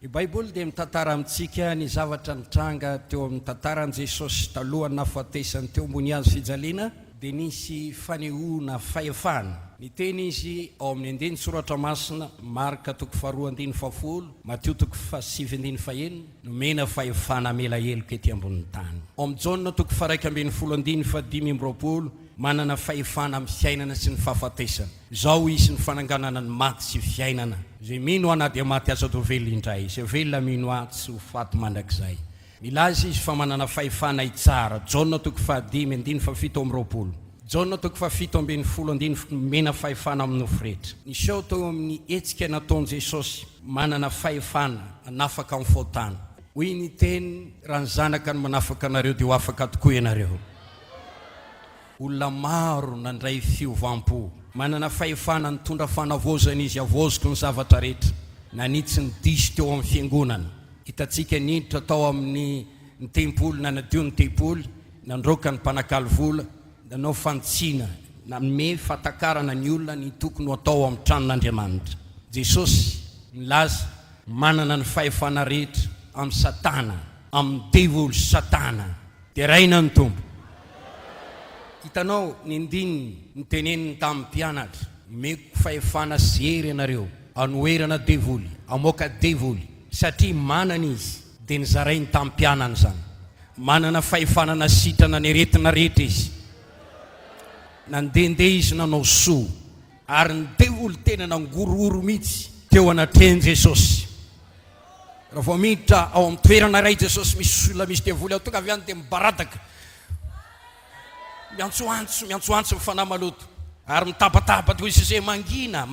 S1: I baiboly dia mitantara amintsika ny zavatra nitranga teo amin'ny tantaran' Jesosy talohany nahafatesany teo ambony hazo fijaliana, dia nisy fanehoana fahefana. Ny teny izy ao amin'ny andiny soratra masina Marka 2:10, Mateo 7:21, nomena fahefana melaheloka ety ambonin'ny tany. Ao amin'ny Jaona 2:10, manana fahefana amin'ny fiainana sy ny fahafatesana. Zao izy ny fananganana ny maty sy fiainana. Zay mino ana dia maty aza atao velona indray, zay velona mino ahy tsy ho faty mandrakizay. Milaza izy fa manana fahefana itsara. Jaona 2:7, Jaona 2:7, mena fahefana amin'ny nofo rehetra. Niseho tao amin'ny hetsika nataon'i Jesosy manana fahefana hanafaka amin'ny faotany. Hoy ny teny, raha ny zanaka ny manafaka anareo dia ho afaka tokoa ianareo. Olona maro nandray fiovampo, manana fahefana nitondra fanavozana izy avozoko ny zavatra rehetra, nanitsy ny diso teo amin'ny fiangonana. Hitantsika niditra tao amin'ny tempoly, nanadio ny tempoly, nandroaka ny mpanakalo vola, nanao fantsiana, nanome fatakarana ny olona ny tokony atao amin'ny tranon'Andriamanitra. Jesosy milaza manana ny fahefana rehetra amin'ny Satana, amin'ny devoly Satana, dia raina ny tompo. Hitanao ny ndiny niteneniny tamin'ny mpianatra, meko fahefana zery ianareo anoerana devoly, amoaka devoly, satria manana izy dia nizarainy tamin'ny mpianany zany. Manana fahefana na sitrana ny aretina rehetra izy, nandehandeha izy nanao soa, ary ny devoly tena nangorohoro mihitsy teo anatrehany Jesosy. Raha vao miditra ao amin'ny toerana iray Jesosy misy olona misy devoly ao, tonga avy any dia mibaradaka, miantsoantso mifanahy maloto, ary mitapatapatra hoy izay mangina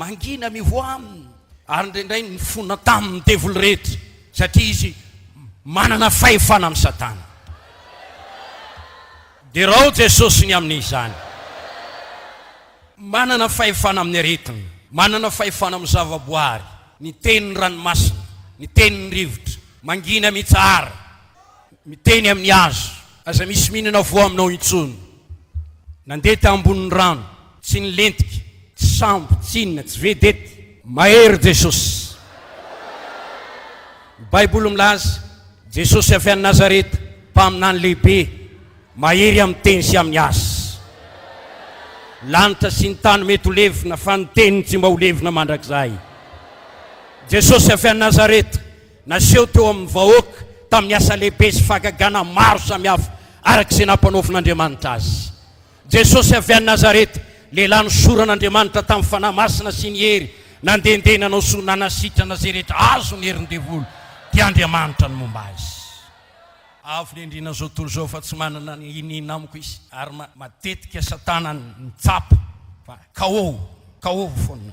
S1: mivoa aminy, ary indraindray ny fona tamin'ny devoly rehetra, satria izy manana fahefana amin'ny Satana. Dia rao Jesosy ny amin'izany, manana fahefana amin'ny aretina, manana fahefana amin'ny zavaboary, ny tenin'ny ranomasina, ny tenin'ny rivotra, mangina mitsara, miteny amin'ny hazo, aza misy mihinana voa aminao intsony. Nandeha tao ambonin'ny rano, tsy nilentika, tsy sambo, tsy inona, tsy vedety, mahery Jesosy. Baiboly milaza Jesosy avy any Nazareta, mpaminany lehibe, mahery amin'ny teny sy amin'ny asa. Lanitra sy ny tany mety ho levina fa ny teniny tsy mba ho levina mandrakizay. Jesosy avy any Nazareta, naseho teo amin'ny vahoaka tamin'ny asa lehibe sy fahagagana maro samihafa arak'izay nampanaovin'Andriamanitra azy. Jesosy avy any Nazareta, lehilahy nisoran'Andriamanitra tamin'ny fanahy masina sy ny hery, nandehandeha nanao soa, nanasitrana zay rehetra azo ny herin'ny devoly, dia Andriamanitra ny momba azy. Avy ny endrina zao tontolo zao fa tsy manana ny inina amiko izy, ary matetika Satana nitsapa, fa KO foana.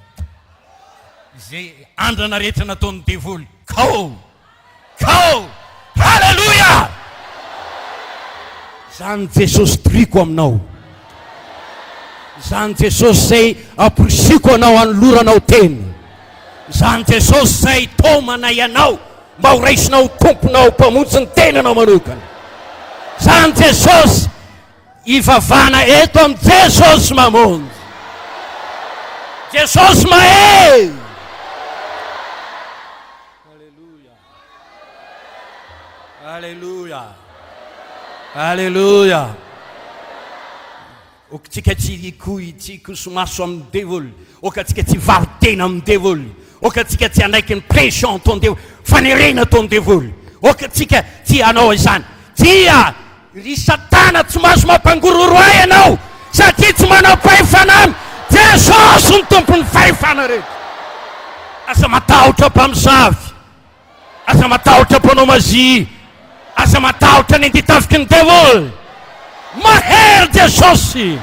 S1: Izay andrana rehetra nataon'ny devoly, KO. Halleluja! Zany Jesosy triko aminao, zany Jesosy zay aposiko anao anoloranao teny, zany Jesosy zay tomana ianao mba ho raisinao tomponao mpamonjy ny tenanao manokana. Zany Jesosy ivavana eto amin'ny Jesosy mamonjy, Jesosy mahery. Halleluja. Oka tsy koy, tsy kosomaso amin'ny devoly, oka tsika tsy varitena amin'ny devoly, oka tsika tsy anaiky ny pression ataon'ny devoly, fanerena ataon'ny devoly, oka tsika tsy anao izany. Tia ry Satana tsy mahazo mampangororo ahy ianao, satria tsy manao fahefana aminy. Jesosy ny tompony fahefana rehetra. Aza matahotra mpamosavy, aza matahotra mpanao mazy, aza matahotra ny anditafiky ny devoly, mahery Jesosy.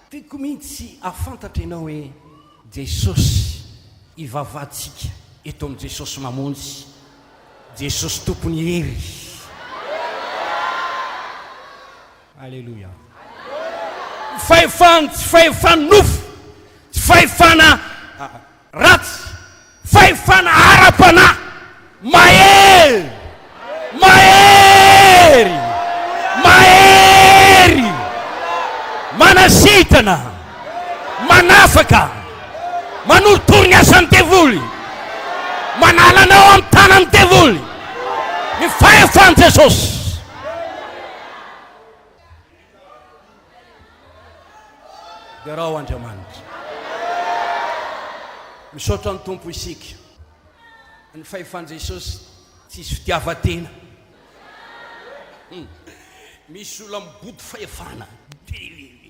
S1: Tiako mihitsy afantatra ianao hoe Jesosy ivavahantsika eto amin'ny Jesosy mamonjy, Jesosy tompony hery. Halleluja. Fahefana, tsy fahefana nofo, tsy fahefana ratsy fahefana ara-panahy mahery mahery mahery manasitana manafaka manolotory ny asan'ny devoly manalanao amin'ny tanan'ny devoly ny fahefan'i Jesosy. dia raha Andriamanitra misaotra ny tompo isika ny fahefan'i Jesosy tsisy fitiavan-tena. Misy olona mibody fahefana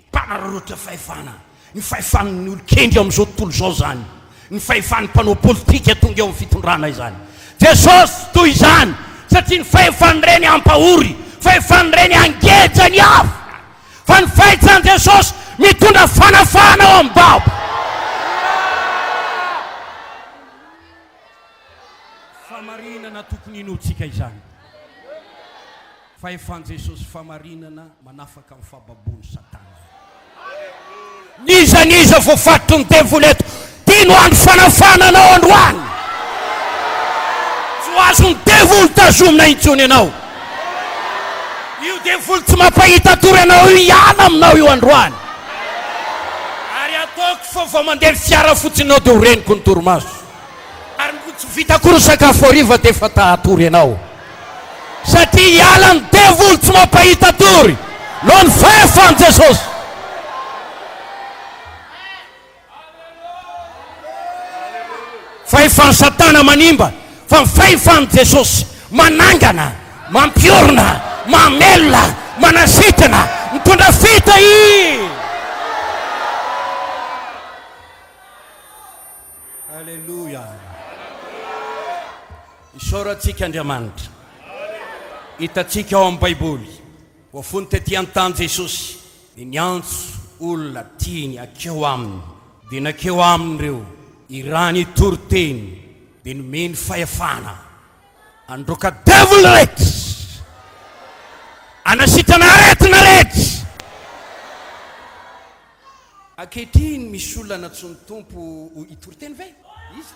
S1: mpanararaotra fahefana ny fahefan'ny olo-kendry amin'izao tontolo izao zany ny fahefan'ny mpanao politika tonga eo amin'ny fitondrana izany. Jesosy toy izany satria ny fahefan'ny reny ampahory fahefan'ny reny angeja ny hafa fa ny fahefan'i Jesosy mitondra fanafana ao amin'ny baba. Famarinana tokony inotsika izany. Fahefan'i Jesosy famarinana manafaka amin'ny fahababon'ny Satana. Niza voafatotry ny devoly eto tiano andro fanafananao androany tsy ho azon'ny devoly tazomina intsony ianao. Io devoly tsy mampahita tory anao io hiala aminao io androany. Ary ataoko fa vao mandeha fiara fotsiny anao dia ho reniko ny torimaso. Ary tsy vita kory sakafo hariva dia efa tahatory ianao. Satria hiala ny devoly tsy mampahita tory noho ny fahefan'i Jesosy. Fahefan'ny Satana manimba fa ny fahefan'i Jesosy manangana mampiorona mamelona manasitana mitondra fita i. Alleluia. Isaorantsika Andriamanitra hitatsika ao amin'ny baiboly voafony tetỳ an-tany Jesosy dia niantso olona tiany akeo aminy dia nakeo aminy ireo irany toriteny dia nomeny fahefana androka devoly rehetra anasitana aretina rehetra. Ankehitriny misy olona natsony tompo itoriteny ve izy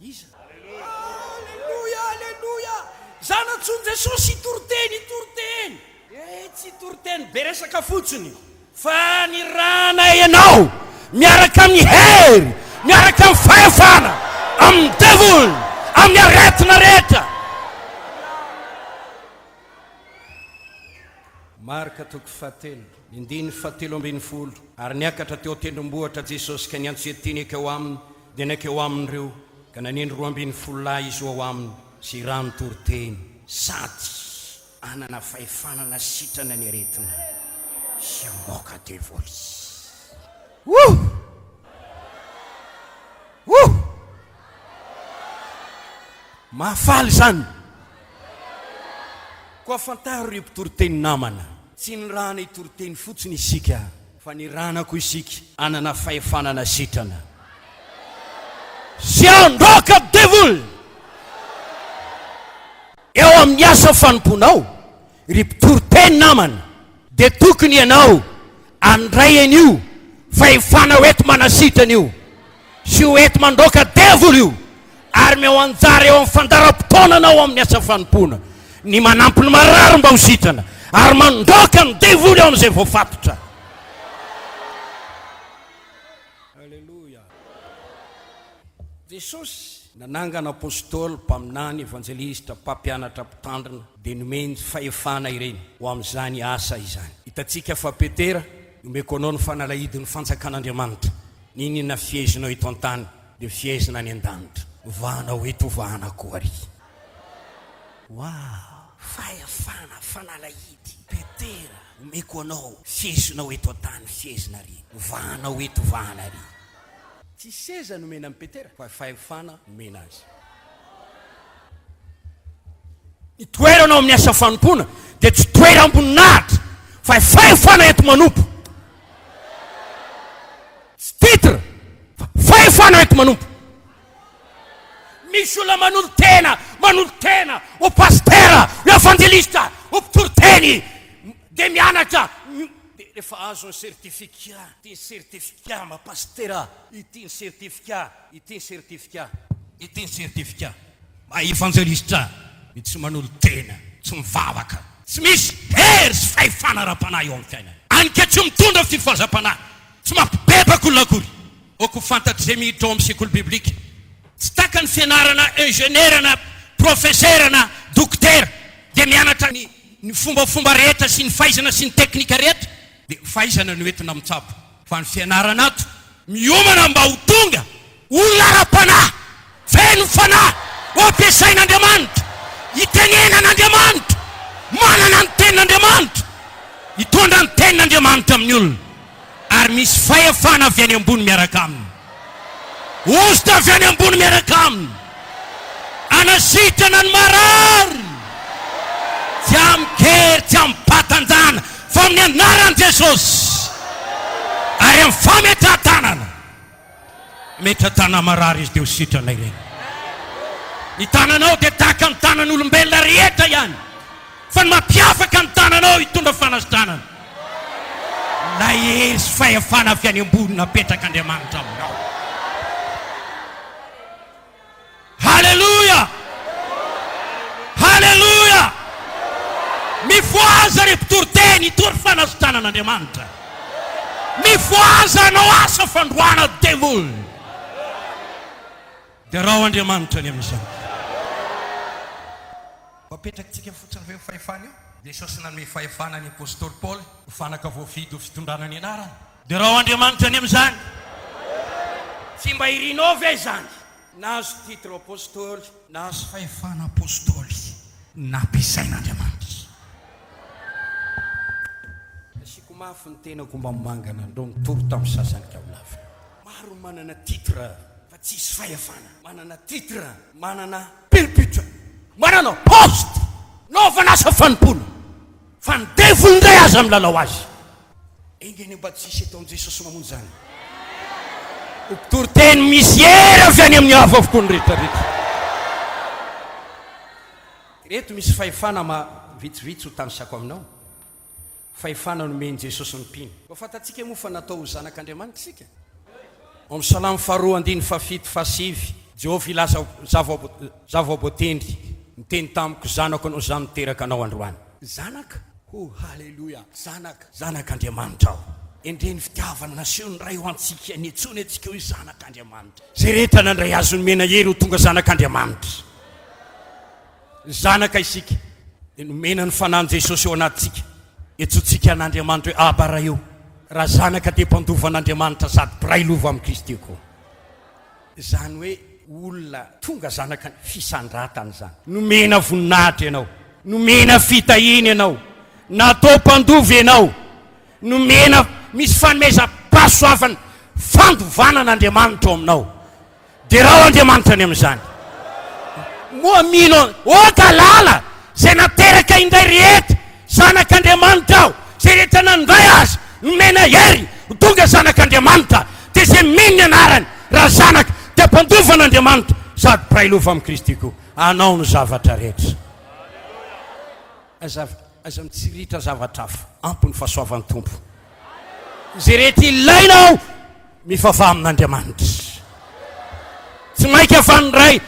S1: iza. Alleluia alleluia. Zanatsony Jesosy itoriteny tsy itoriteny be resaka fotsiny fa ny rana ianao miaraka amin'ny hery miaraka amin'ny fahefana amin'ny devoly amin'ny aretina rehetra. Marka toko 7:17 ary niakatra teo tendrombohitra Jesosy ka niantsoetiny akeo aminy dia nakeo amin'ireo ka nanendry 12 lahy izy ao aminy sy raha mitoriteny sady anana fahefanana sitrana ny aretina sy moka devoly. Mahafaly zany koa fantaro ry mpitoriteny namana tsy ny rana itoriteny fotsiny isika fa ny ranako isika anana fahefanana sitrana sy androka devoly eo amin'ny asa fanomponao ry mpitoriteny namana dia tokony ianao andray an'io fahefana hoeto manasitrana io sy hoeto mandroka devoly io ary meo anjara eo amin'ny fandaram-potoananao amin'ny asa fanompona ny manampy ny marary mba ho sitrana ary mandroka ny devoly ao amin'izay voafatotra. Alleluia. Jesosy nanangana apôstôly mpaminany evangelista mpampianatra mpitandrina dia nomeny fahefana ireny ho amin'izany asa izany. Hitatsika fa Petera nomeko anao ny fanalahidin'ny fanjakan'Andriamanitra ninina fiezinao eto an-tany dia fiezina any an-danitra vanao eto vana koa ary. Fahefana fanalahidy Petera omeko anao fiezinao eto an-tany fiezina ary vanao eto vana ary. Tsy seza nomena amin'ny Petera fa fahefana nomena azy. Ny toeranao amin'ny asa fanompona dia tsy toera amboninahitra fa fahefana eto manompo. Tsy titre fa fahefana eto manompo. Misy olona manolo tena o pastera o evangelista o mpitoriteny dia mianatra efa azo ny certificat, ity ny certificat mapastera, ity ny certificat, ity ny certificat, ity ny certificat. Maevangelista ny tsy manolo tena, tsy mivavaka, tsy misy hery sy fahefana ra-panahy eo amin'ny fiainana. Anka tsy mitondra fifazam-panahy, tsy mampibebaka olona akory. Oko fantatry izay miditra ao amin'ny sekoly biblika. Tsy taka ny fianarana ingénieurna, professeurna, dokotera, dia mianatra ny fombafomba rehetra sy ny fahaizana sy ny teknika rehetra, dia fahaizana no entina mitsabo. Fa ny fianarana ato miomana mba ho tonga olona ra-panahy, feno fanahy ho ampiasain'Andriamanitra, hitenenan'Andriamanitra, manana ny tenin'Andriamanitra, hitondra ny tenin'Andriamanitra amin'ny olona, ary misy fahefana avy any ambony miaraka aminy, ositra avy any ambony miaraka aminy, anasitrana ny marary, tsy amikery, tsy ambatanjana fa amin'ny anaran'i Jesosy, ary amin'ny fametratanana, metratana marary izy dia ho sitrana ireny. Ny tananao dia tahaka ny tanan'olombelona rehetra ihany, fa ny mampiafaka ny tananao hitondra fanasitranana, na hery sy fahefana avy any ambony napetraka Andriamanitra aminao. Halleluja! Halleluja! Mivoaza repotorteny hitory fanasitranan'Andriamanitra. Mivoaza anao asa fandroana devoly. Dia raha Andriamanitra ny amin'izany. Mapetrakantsika fotsiny ve fahefana io? Jesosy nanome fahefana ny apôstôly Paoly ho fanaka voafidy ho fitondrana ny anarany. Dia raha Andriamanitra ny amin'izany. Tsy mba irinao ve zany? Nahazo titre apôstôly, nahazo fahefana apôstôly, nampiasain'Andriamanitra. Asiko mafy ny tenako mba mangana ndo mitory tamin'ny sasany kaolava. Maro manana titre fa tsisy fahefana, manana titre, manana pulpitra, manana poste, naovana asa fanimpona, fa ny devoly indray aza milalao azy. Engeny mba tsisy eto amin'i Jesosy mamono zany. Mpitory-teny misy hery avy any amin'ny hafa avokoa ny rehetrarehetra. Reto misy fahefana vitsivitsy ho tanisako aminao. Fahefana nomeny Jesosy ny mpino. Fa fantatsika moa fa natao ho zanak'Andriamanitra sika. Amin'ny Salamo 4:7-7, Jehovah ilaza zava-boatendry, miteny tamiko zanako anao zany miteraka anao androany. Zanaka? Oh, halleluja! Zanaka, zanak'Andriamanitra aho. Endreny fitiavana nasiony ray ho antsika, ny etsony antsika hoe zanak'Andriamanitra. Zay rehetra nandray azo ny mena hery ho tonga zanak'Andriamanitra. Zanaka isika, dia nomena ny fanahin Jesosy eo anatsika. Etsotsika an'Andriamanitra hoe Aba raha eo. Raha zanaka dia mpandova an'Andriamanitra sady mpiray lova amin'ny Kristy koa. Zany hoe olona tonga zanaka fisandratana zany. Nomena voninahitra ianao, nomena fitahina ianao, natao mpandova ianao, nomena misy fanomezam-pahasoavana, fandovana an'Andriamanitra ao aminao. Dia raha Andriamanitra ny amin'izany. Moa mino oka lala zay nateraka indray rehetra zanak'Andriamanitra aho, zay rehetra nandray azy nomena hery ho tonga zanak'Andriamanitra, dia zay mino anarany raha zanaka dia mpandova an'Andriamanitra sady mpiray lova amin'ny Kristy koa. Anao ny zavatra rehetra. Aza mitsiritra zavatra hafa, ampy ny fahasoavan'ny tompo. Zay rehetra ilainao mifafà amin'Andriamanitra. Tsy mainka afanyray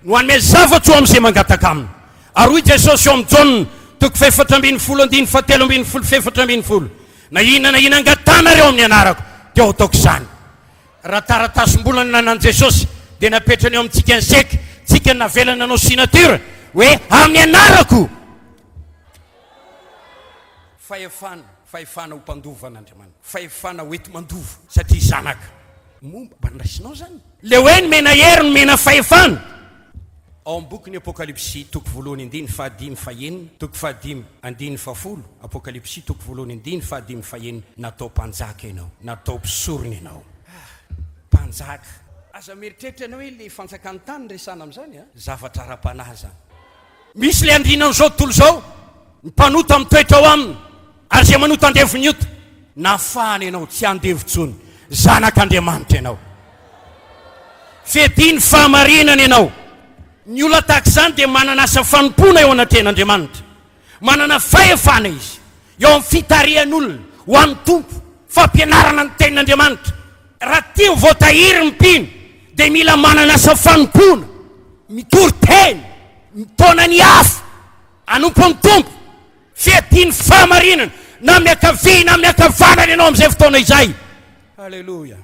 S1: no hanome zavatra ho amin'izay mangataka aminy. Ary hoy Jesosy eo amin'ny Jaona 4:17-17, na ina angatanareo amin'ny anarako dia ho ataoko izany. Raha taratasim-bolana nanan Jesosy dia napetrany eo amintsika ny seka, tsika navelana anao signature hoe amin'ny anarako. Fahefana ho mpandova an'Andriamanitra, fahefana hoeti mandova satria zanaka. Momba nraisinao zany. Le hoe nomena hery nomena fahefana. Ao amin'ny boky ny Apokalipsy 1:5-5, Apokalipsy 1:5-5, natao mpanjaka ianao, natao mpisorona ianao. Mpanjaka. Aza mieritreritra ianao hoe le fanjakany tany resana amin'izany a? Zavatra ara-panahy zany. Misy le andrinan'izao tontolo zao, mpanota mitoetra ao aminy, ary zay manota andevonyota, nafahana ianao, tsy andevontsony, zanak'Andriamanitra ianao. Fediny fahamarinana ianao. Ny olona tahaka izany dia manana asa fanompona eo anatrehan'Andriamanitra, manana fahefana izy eo amin'ny fitarihan'olona ho an'ny tompo fampianarana ny tenin'Andriamanitra. Raha tia voatahiry ny mpino dia mila manana asa fanompona, mitory teny, mitona ny hafa, anompo ny tompo, fiadiany fahamarinana na miakavia na miakavanana ianao amin'izay fotoana izay. Halleloja.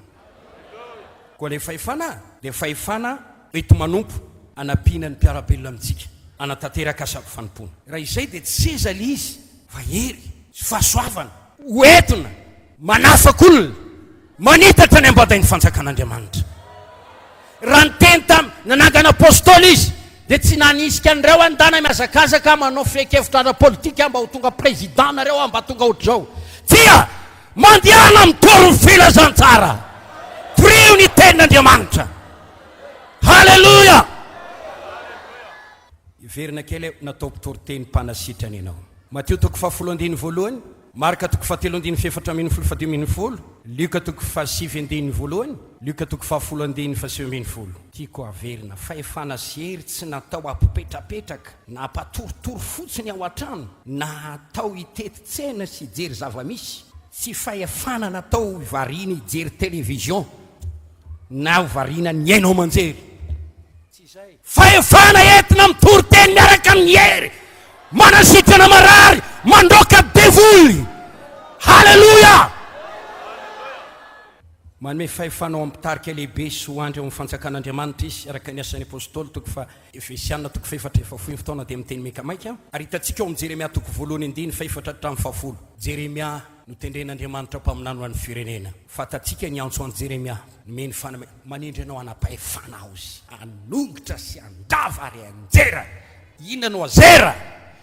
S1: Koa le fahefana dia fahefana eto manompo anampiana ny mpiarabelona amintsika, anatanteraka asa fanompona. Raha izay dia tsy seza le izy vahery sy fahasoavana hoentina manafak'olona manitatra ny ambadain'ny fanjakan'Andriamanitra. Raha ny teny nanangana apôstôly izy dia tsy nanisika an'ireo andana miazakazaka manao fihekevitra ara-politika mba ho tonga président nareo mba tonga ohatr'izao. Tia mandehana mitory ny filazantsara, trio ny tenin'Andriamanitra. Halleluja. Iverina kely natao mpitori-teny mpanasitrany ianao. Mateo 7:1, Marka 7:4-10, Luka 7:7, Luka 7:10. Tiako averina fahefana sy hery tsy natao ampipetrapetraka na ampatoritory fotsiny ao an-trano na atao hitety tsena sy hijery zava-misy. Tsy fahefana natao varina hijery televizion na varina ny hainao manjery. Fahefana entina mitory teny miaraka amin'ny hery, manasitrana marary, mandroaka devoly. Halleluja. Manome fahefanao ampitarika lehibe sy hoandry amin'ny fanjakan'Andriamanitra izy araka ny asan'ny apôstôly toko fa Efesiana toko 4:4 fotoana dia miteny maikamaika. Ary hitantsika ao amin'ny Jeremia toko 2:4-10. Jeremia no tendren'Andriamanitra mpaminano an'ny firenena. Fatatsika ny antso an'i Jeremia nomeny faname manindry anao anapahefana ao izy, anongitra sy andava ary anjera. Inona no azera?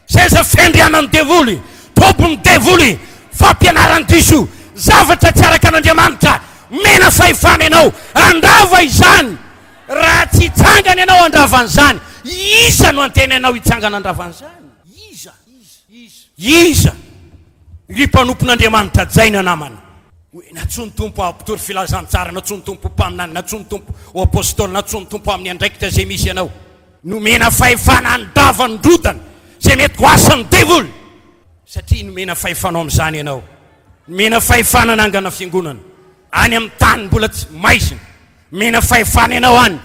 S1: Seza fendrianan'ny devoly, tompony devoly, fampianarany diso, zavatra tsy araka an'Andriamanitra. Mena fahefana ianao, andava izany. Raha tsy hitsangana ianao andravan'izany, iza no antena ianao hitsangana andravan'izany? Iza ry mpanompon'Andriamanitra jaina namana. Natsony tompo ampitory filazantsara, natsony tompo mpaminany, natsony tompo o apôstôly, natsony tompo amin'ny andraikitra zay misy ianao. Nomena fahefana andava ndrodana zay mety ho asan'ny devoly, satria nomena fahefanao amin'izany ianao. Nomena fahefana nangana fiangonana any amin'ny tany mbola tsy maizina, mena fahefana ianao any.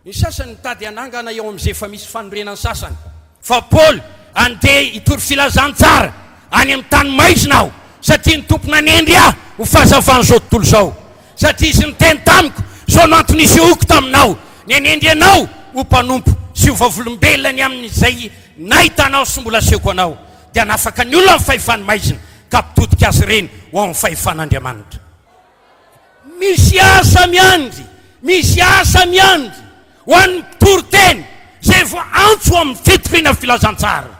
S1: Ny sasany mitady anangana eo amin'izay efa misy fanorenany sasany, fa Paoly andeha hitory filazantsara any amin'ny tany maizina aho, satria ny tompona anendry aho ho fahazavan'izao tontolo izao. Satria izy niteny tamiko zao no antony isehoako taminao, ny anendry anao ho mpanompo sy ho vavolombelona ny amin'izay nahitanao sy mbola asehoko anao, dia nafaka ny olona amin'ny fahefany maizina ka mpitodika azy ireny ho amin'ny fahefan'Andriamanitra. Misy asa miandry ho an'ny mpitory-teny zay vo antso amin'ny fitoriana filazantsara.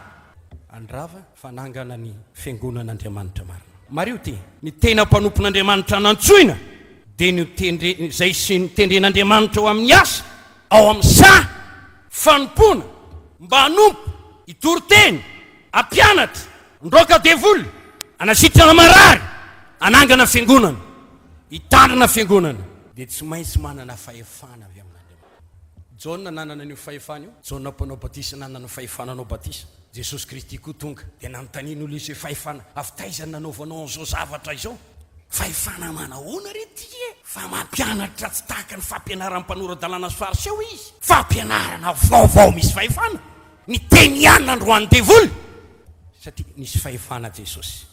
S1: Andrava fanangana ny fiangonan'Andriamanitra marina. Mario ty ny tena mpanompon'Andriamanitra nantsoina dia ny zay sy nitendren'Andriamanitra ho amin'ny asa ao amin'ny sa fanompona mba hanompo, hitory-teny, ampianatra, ndroaka devoly, anasitrana marary, anangana fiangonana, hitandrina fiangonana, dia tsy maintsy manana fahefana avy amin'Andriamanitra. Jaona nanana an'io fahefana io, Jaona mpanao batisa nanana fahefananao batisa. Jesosy Kristy koa tonga dia nanontaniana olo izy fahefana, avy taizany nanaovanao an'izao zavatra izao? Fahefana manahoana rety e? Fa mampianatra tsy tahaka ny fampianaran'ny mpanorandalàna sy fariseho izy. Fampianarana vaovao misy fahefana, ny teny ihany nandroany devoly, satria nisy fahefana Jesosy.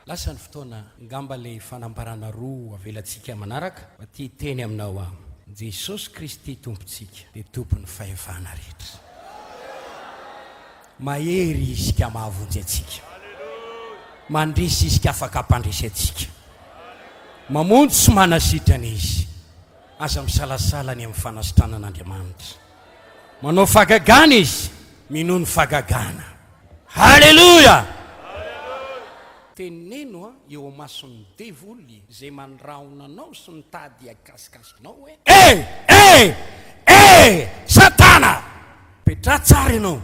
S1: Lasa ny fotoana ngamba le fanambarana roa avelantsika manaraka, fa ty teny aminao aho, Jesosy Kristy tompontsika dia tompon'ny fahefana rehetra. Mahery izy ka mahavonjy atsika, mandrisy izy ka afaka ampandrisy atsika, mamonjy sy manasitrana izy, aza misalasala ny amin'ny fanasitranan'Andriamanitra, manao fagagana izy, minono fagagana. Halleluja. Teneno eo mason'ny devoly zay mandraonanao sy mitady akasikasikinao hoe Satana, petra tsara ianao,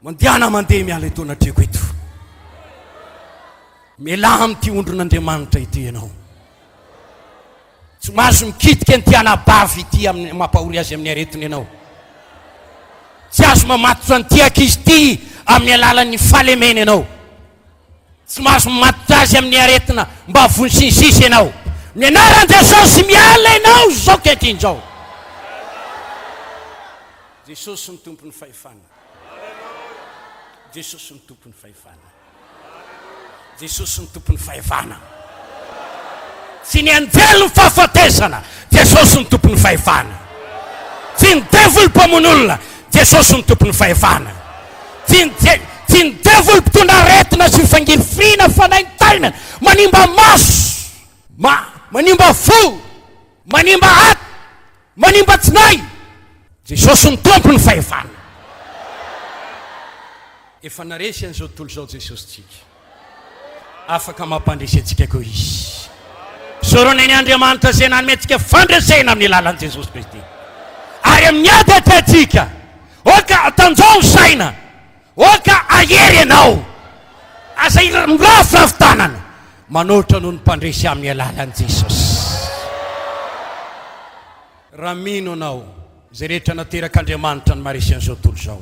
S1: mandiana mandeha miala etona treko eto, miala amin'ity ondron'Andriamanitra ity ianao, tsy mahazo mikitika ny tianabavy ity amin'ny mampahory azy amin'ny aretiny ianao, tsy azo mamatotra ny tiaka izy ity amin'ny alalan'ny fahalemena ianao. tsy mahazo matotra azy amin'ny aretina mba vonsinsisy ianao. Ny anaran Jesosy miala ianao zao kekin'izao. Jesosy ny tompon'ny fahefana. Jesosy ny tompon'ny fahefana. Jesosy ny tompon'ny fahefana. Tsy ny anjely ny fahafatesana, Jesosy ny tompon'ny fahefana. Tsy ny devil mpamon'olona, Jesosy ny tompon'ny fahefana. Tsy ny devil mpitondra aretina sy fangirifina fanaintainana, manimba maso, manimba fo, manimba aty, manimba tsinay, Jesosy ny tompony fahefana. Efa naresy an'izao tontolo izao Jesosy tsika, afaka mampandresy antsika koa izy. Sorony ny Andriamanitra izay nanome antsika fandresena amin'ny lalan'i Jesosy Kristy. Ary amin'ny ady atsika, oka atanjao saina, oka ahery ianao, aza mirafirafy tanana, manohitra noho ny mpandresy amin'ny alalan'i Jesosy. Raha mino anao izay rehetra naterak'Andriamanitra ny maresy an'izao tontolo izao.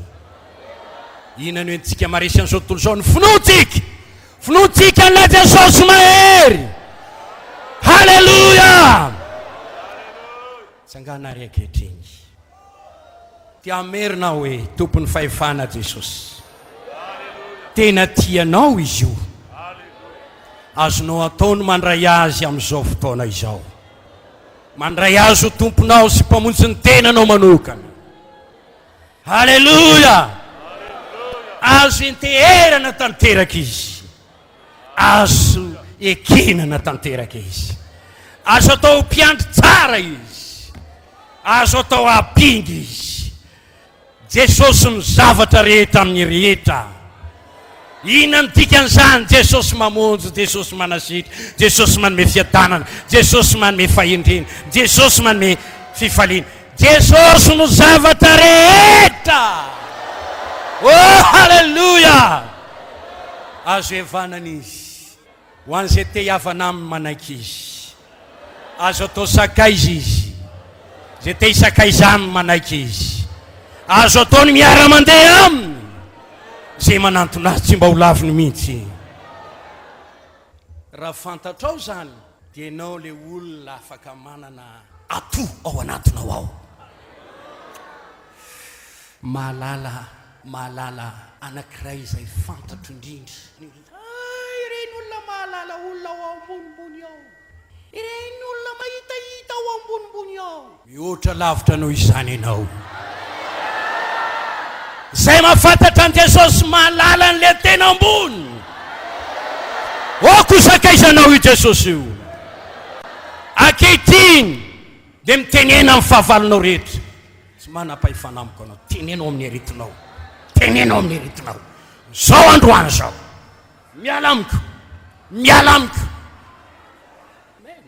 S1: Inona no entsika maresy an'izao tontolo izao? Ny finoantsika an'la Jesosy mahery. Halleluja! Tsangana araiky hetriny. Tia merina hoe tompon'ny fahefana Jesosy. Tena tianao izy io. Azonao ataony mandray azy amin'izao fotoana izao. Mandray azy ho tomponao sy mpamonjy ny tenanao manokana. Halleluja! Azo inteherana tanteraka izy. Azo ekinana tanteraka izy. Azo atao mpiandry tsara izy. Azo atao apingy izy. Jesosy ny zavatra rehetra amin'ny rehetra. Inona ny dikan'izany? Jesosy mamonjy, Jesosy manasitra, Jesosy manome fiadanana, Jesosy manome fahindrina, Jesosy manome fifaliana. Jesosy no zavatra rehetra. Oh, halleluja! Azo evanana izy. Ho an'izay te hiavana aminy manaiky izy. Azo atao sakaizy izy. Zay te hisakaiza aminy manaiky izy. Azo ataony miara-mandeha aminy. Zay manantona azy tsy mba ho laviny mihitsy. Raha fantatrao zany, dia ianao le olona afaka manana ato ao anatinao ao. Mahalala anankiray izay fantatro indrindra. Ireny olona mahalala olona ao ambonimbony ao. Ireny olona mahitahita ao ambonimbony ao. Mihoatra lavitra noho izany ianao. Zay mahafantatra an' Jesosy mahalala an'le tena ambony. Oko sakaizanao io Jesosy io. Ankehitriny dia mitenena amin'ny fahavalonao rehetra. Tsy manam-pahefana amiko anao. Tenenao amin'ny aretinao. Tenenao amin'ny aretinao. Zao androany zao. Miala amiko. Miala amiko.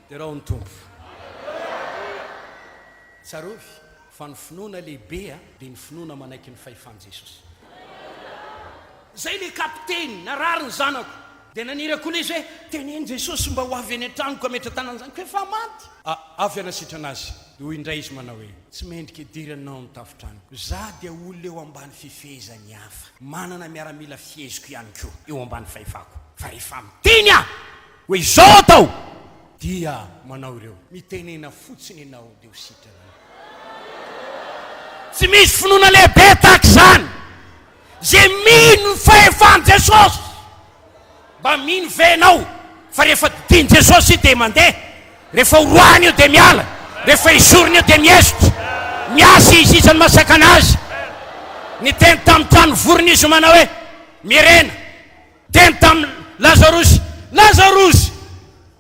S1: Dia raha ny tompo. Tsarovy. Fa ny finoana lehibe dia ny finoana manaiky ny fahefan'i Jesosy. Zay le kapiteny narary ny zanako. Dia nanirako le izy hoe teneny Jesosy mba ho avy any an-tranoko ametra tanan'izany. Ko efa maty. Avy anasitra anazy. Dia ho indray izy manao hoe tsy mendrika idiranao ny tafotraniko. Za dia olona eo ambany fifehezany hafa. Manana miaramila fieziko ihany koa eo ambany fahefako. Fa rehefa miteny aho hoe izao atao, dia manao ireo. Mitenena fotsiny ianao dia ho sitrana. Tsy misy finoana lehibe tahaka izany. Zay mino ny fahefan'i Jesosy. Mba mino venao. Fa rehefa tiany Jesosy dia mandeha. Rehefa horoany io dia miala. Rehefa isoriny io dia miezitra. Miasa izy izany masaka anazy. Ny teny tamin'ny trano vorona izy manao hoe mirena. Teny tamin'ny Lazarosy. Lazarosy,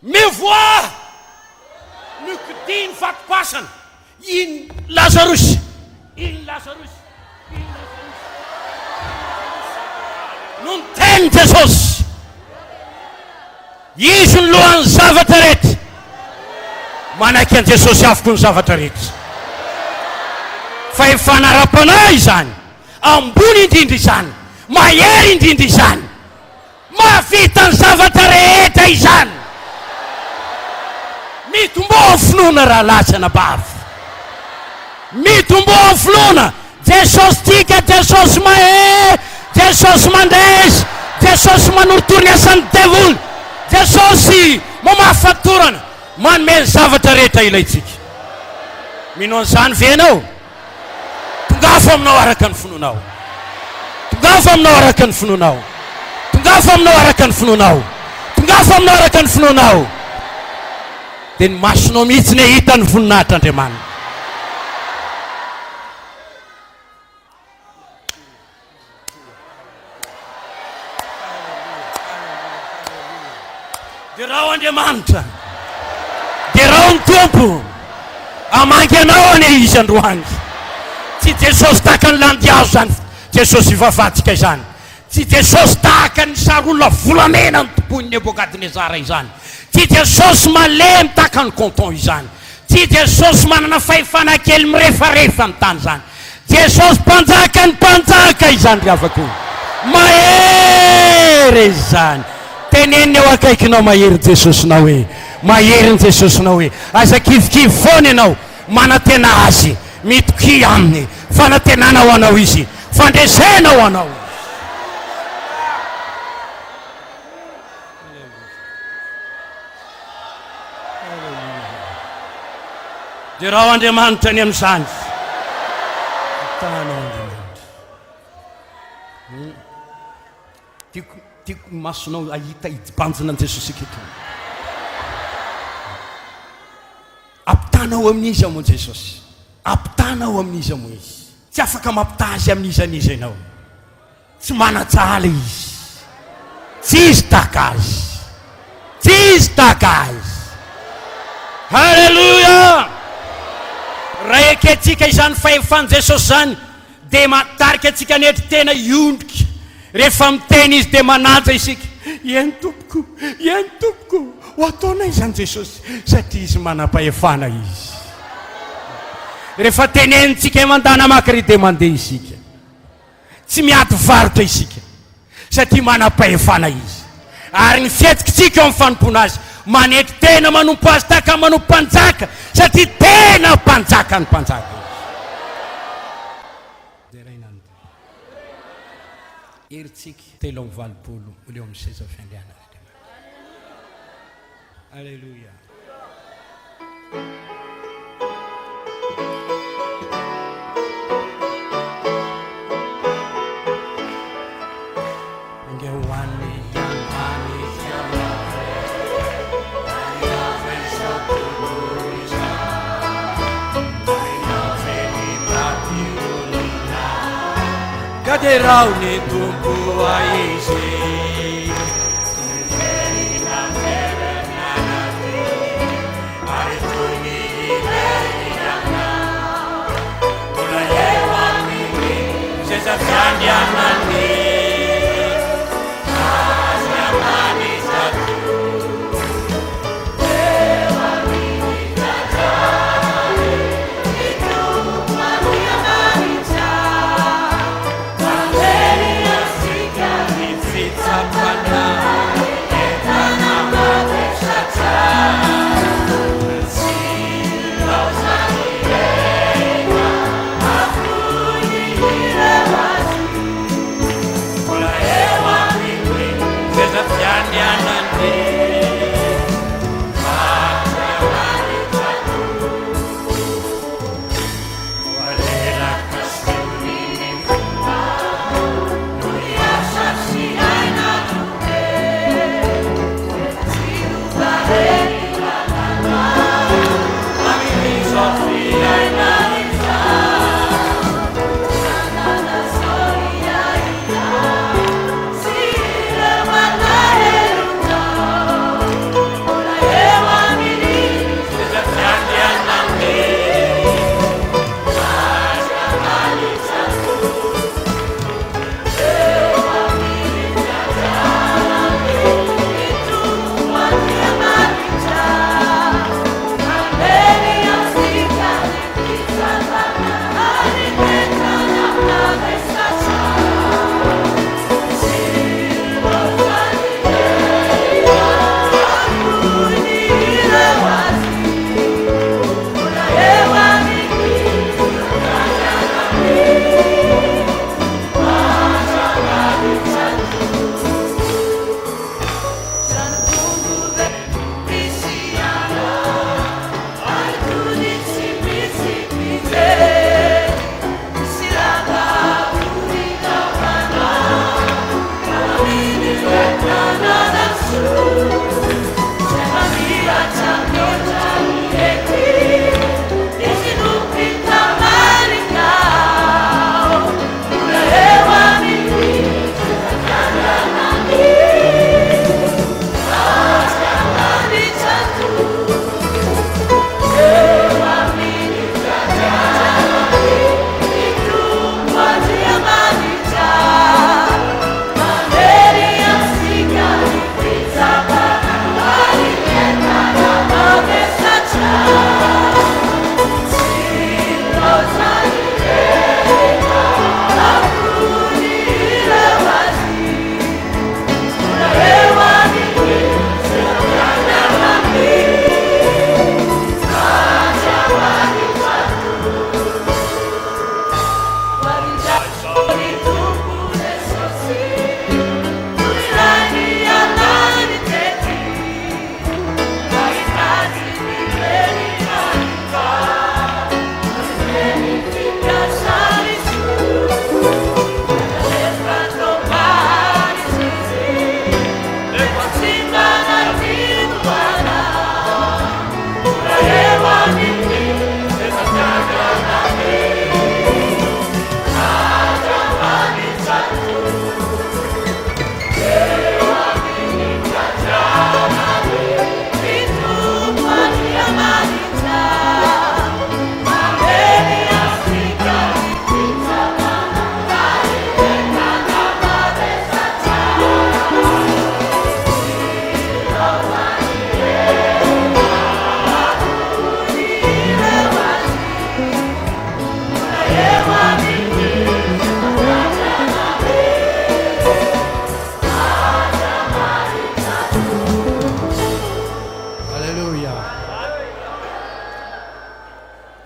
S1: mivoa. Nukidiny fatopasana. Iny Lazarosy. Iny Lazarosy. Non teny Jesosy. Izy ny lohan'ny zavatra rehetra. Manaiky an' Jesosy afaka ny zavatra rehetra. Fa efa nara-panahy izany. Ambony indrindra izany. Mahery indrindra izany. Mavita ny zavatra rehetra izany. Mitomboa finoana raha lasana bavy. Mitomboa finoana. Jesosy tika, Jesosy mahery, Jesosy mandresy, Jesosy manorotoro ny asan'ny devoly. Jesosy mamafatorana manome zavatra rehetra ilayntsika. Mino an'izany ve ianao? Tongafo aminao araka ny finoanao. Tongafo aminao araka ny finoanao. Tongafo aminao araka ny finoanao. Tongafo aminao araka ny finoanao. Dia ny masonao mihitsy ny hita ny voninahitr'Andriamanitra. Dia raha Andriamanitra, dia raha ny Tompo amangy anao ane izy androany. Tsy Jesosy tahaka ny landihazo zany, Jesosy ivavadika izany. Tsy Jesosy tahaka ny sarolona volamena ny tompony Nebokadnezara izany. Tsy Jesosy malemy tahaka ny canton izany. Tsy Jesosy manana fahefana kely mirefarefa ny tany zany. Jesosy mpanjaka ny mpanjaka izany ravako. Mahery izany. Teneniny eo akaikinao mahery Jesosynao hoe. Mahery ny Jesosynao hoe. Aza kivikivy foana ianao manantena azy. Mitoky aminy. Fanantenanao anao izy. Fandresenao anao. Dia raha Andriamanitra ny amin'izany. Tanao Andriamanitra. Tiako masonao ahita idibanjina Jesosy eketo. Ampitanao amin'izy amo Jesosy. Ampitanao amin'izy amo izy. Tsy afaka mampitazy amin'izy aniza ianao. Tsy manatsala izy. Tsy izy tahaka azy. Tsy izy tahaka azy. Halleluja! Raha eketsika izany fahefan'i Jesosy zany dia matarika antsika nety tena iondrika. Rehefa miteny izy dia manaja isika. Eny tompoko, eny tompoko. Ho ataonay izany Jesosy satria izy manam-pahefana izy. Rehefa tenenitsika mandana makary dia mandeha isika. Tsy miady varotra isika satria manam-pahefana izy. Ary ny fihetsikitsika eo amin'ny fanompona azy manety tena manompo azy tahaka manompo mpanjaka satria tena mpanjaka ny mpanjaka. Eritsika 3:20 leo amin'ny seza fiandrianana. Alleluia. Caderau ne Tompo a izy. Ferina nana aretoni verina. Ola ewa mimi sesa fiandianani. Asiamani satu. Ewa mimi tatare. Itu maria marita.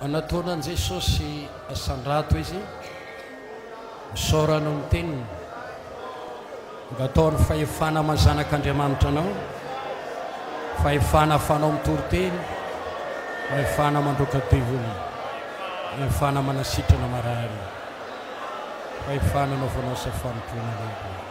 S1: anataonan'i Jesosy asandrato izy misaorana ny teniny mba ataony fahefana mazanak'Andriamanitra anao, fahefana afanao mitoroteny, fahefana mandroaka devona, fahefana manasitrana marary, fahefana anaovanao safanompoana lehibe.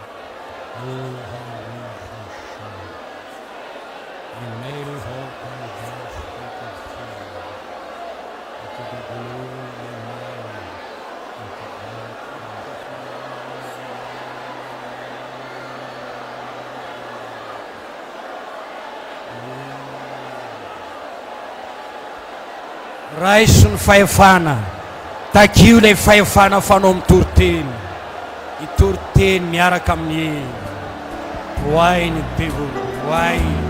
S1: Raiso ny fahefana, takio ilay fahefana fanao mitoroteny, itoroteny miaraka amin'ny poainy devona, poainy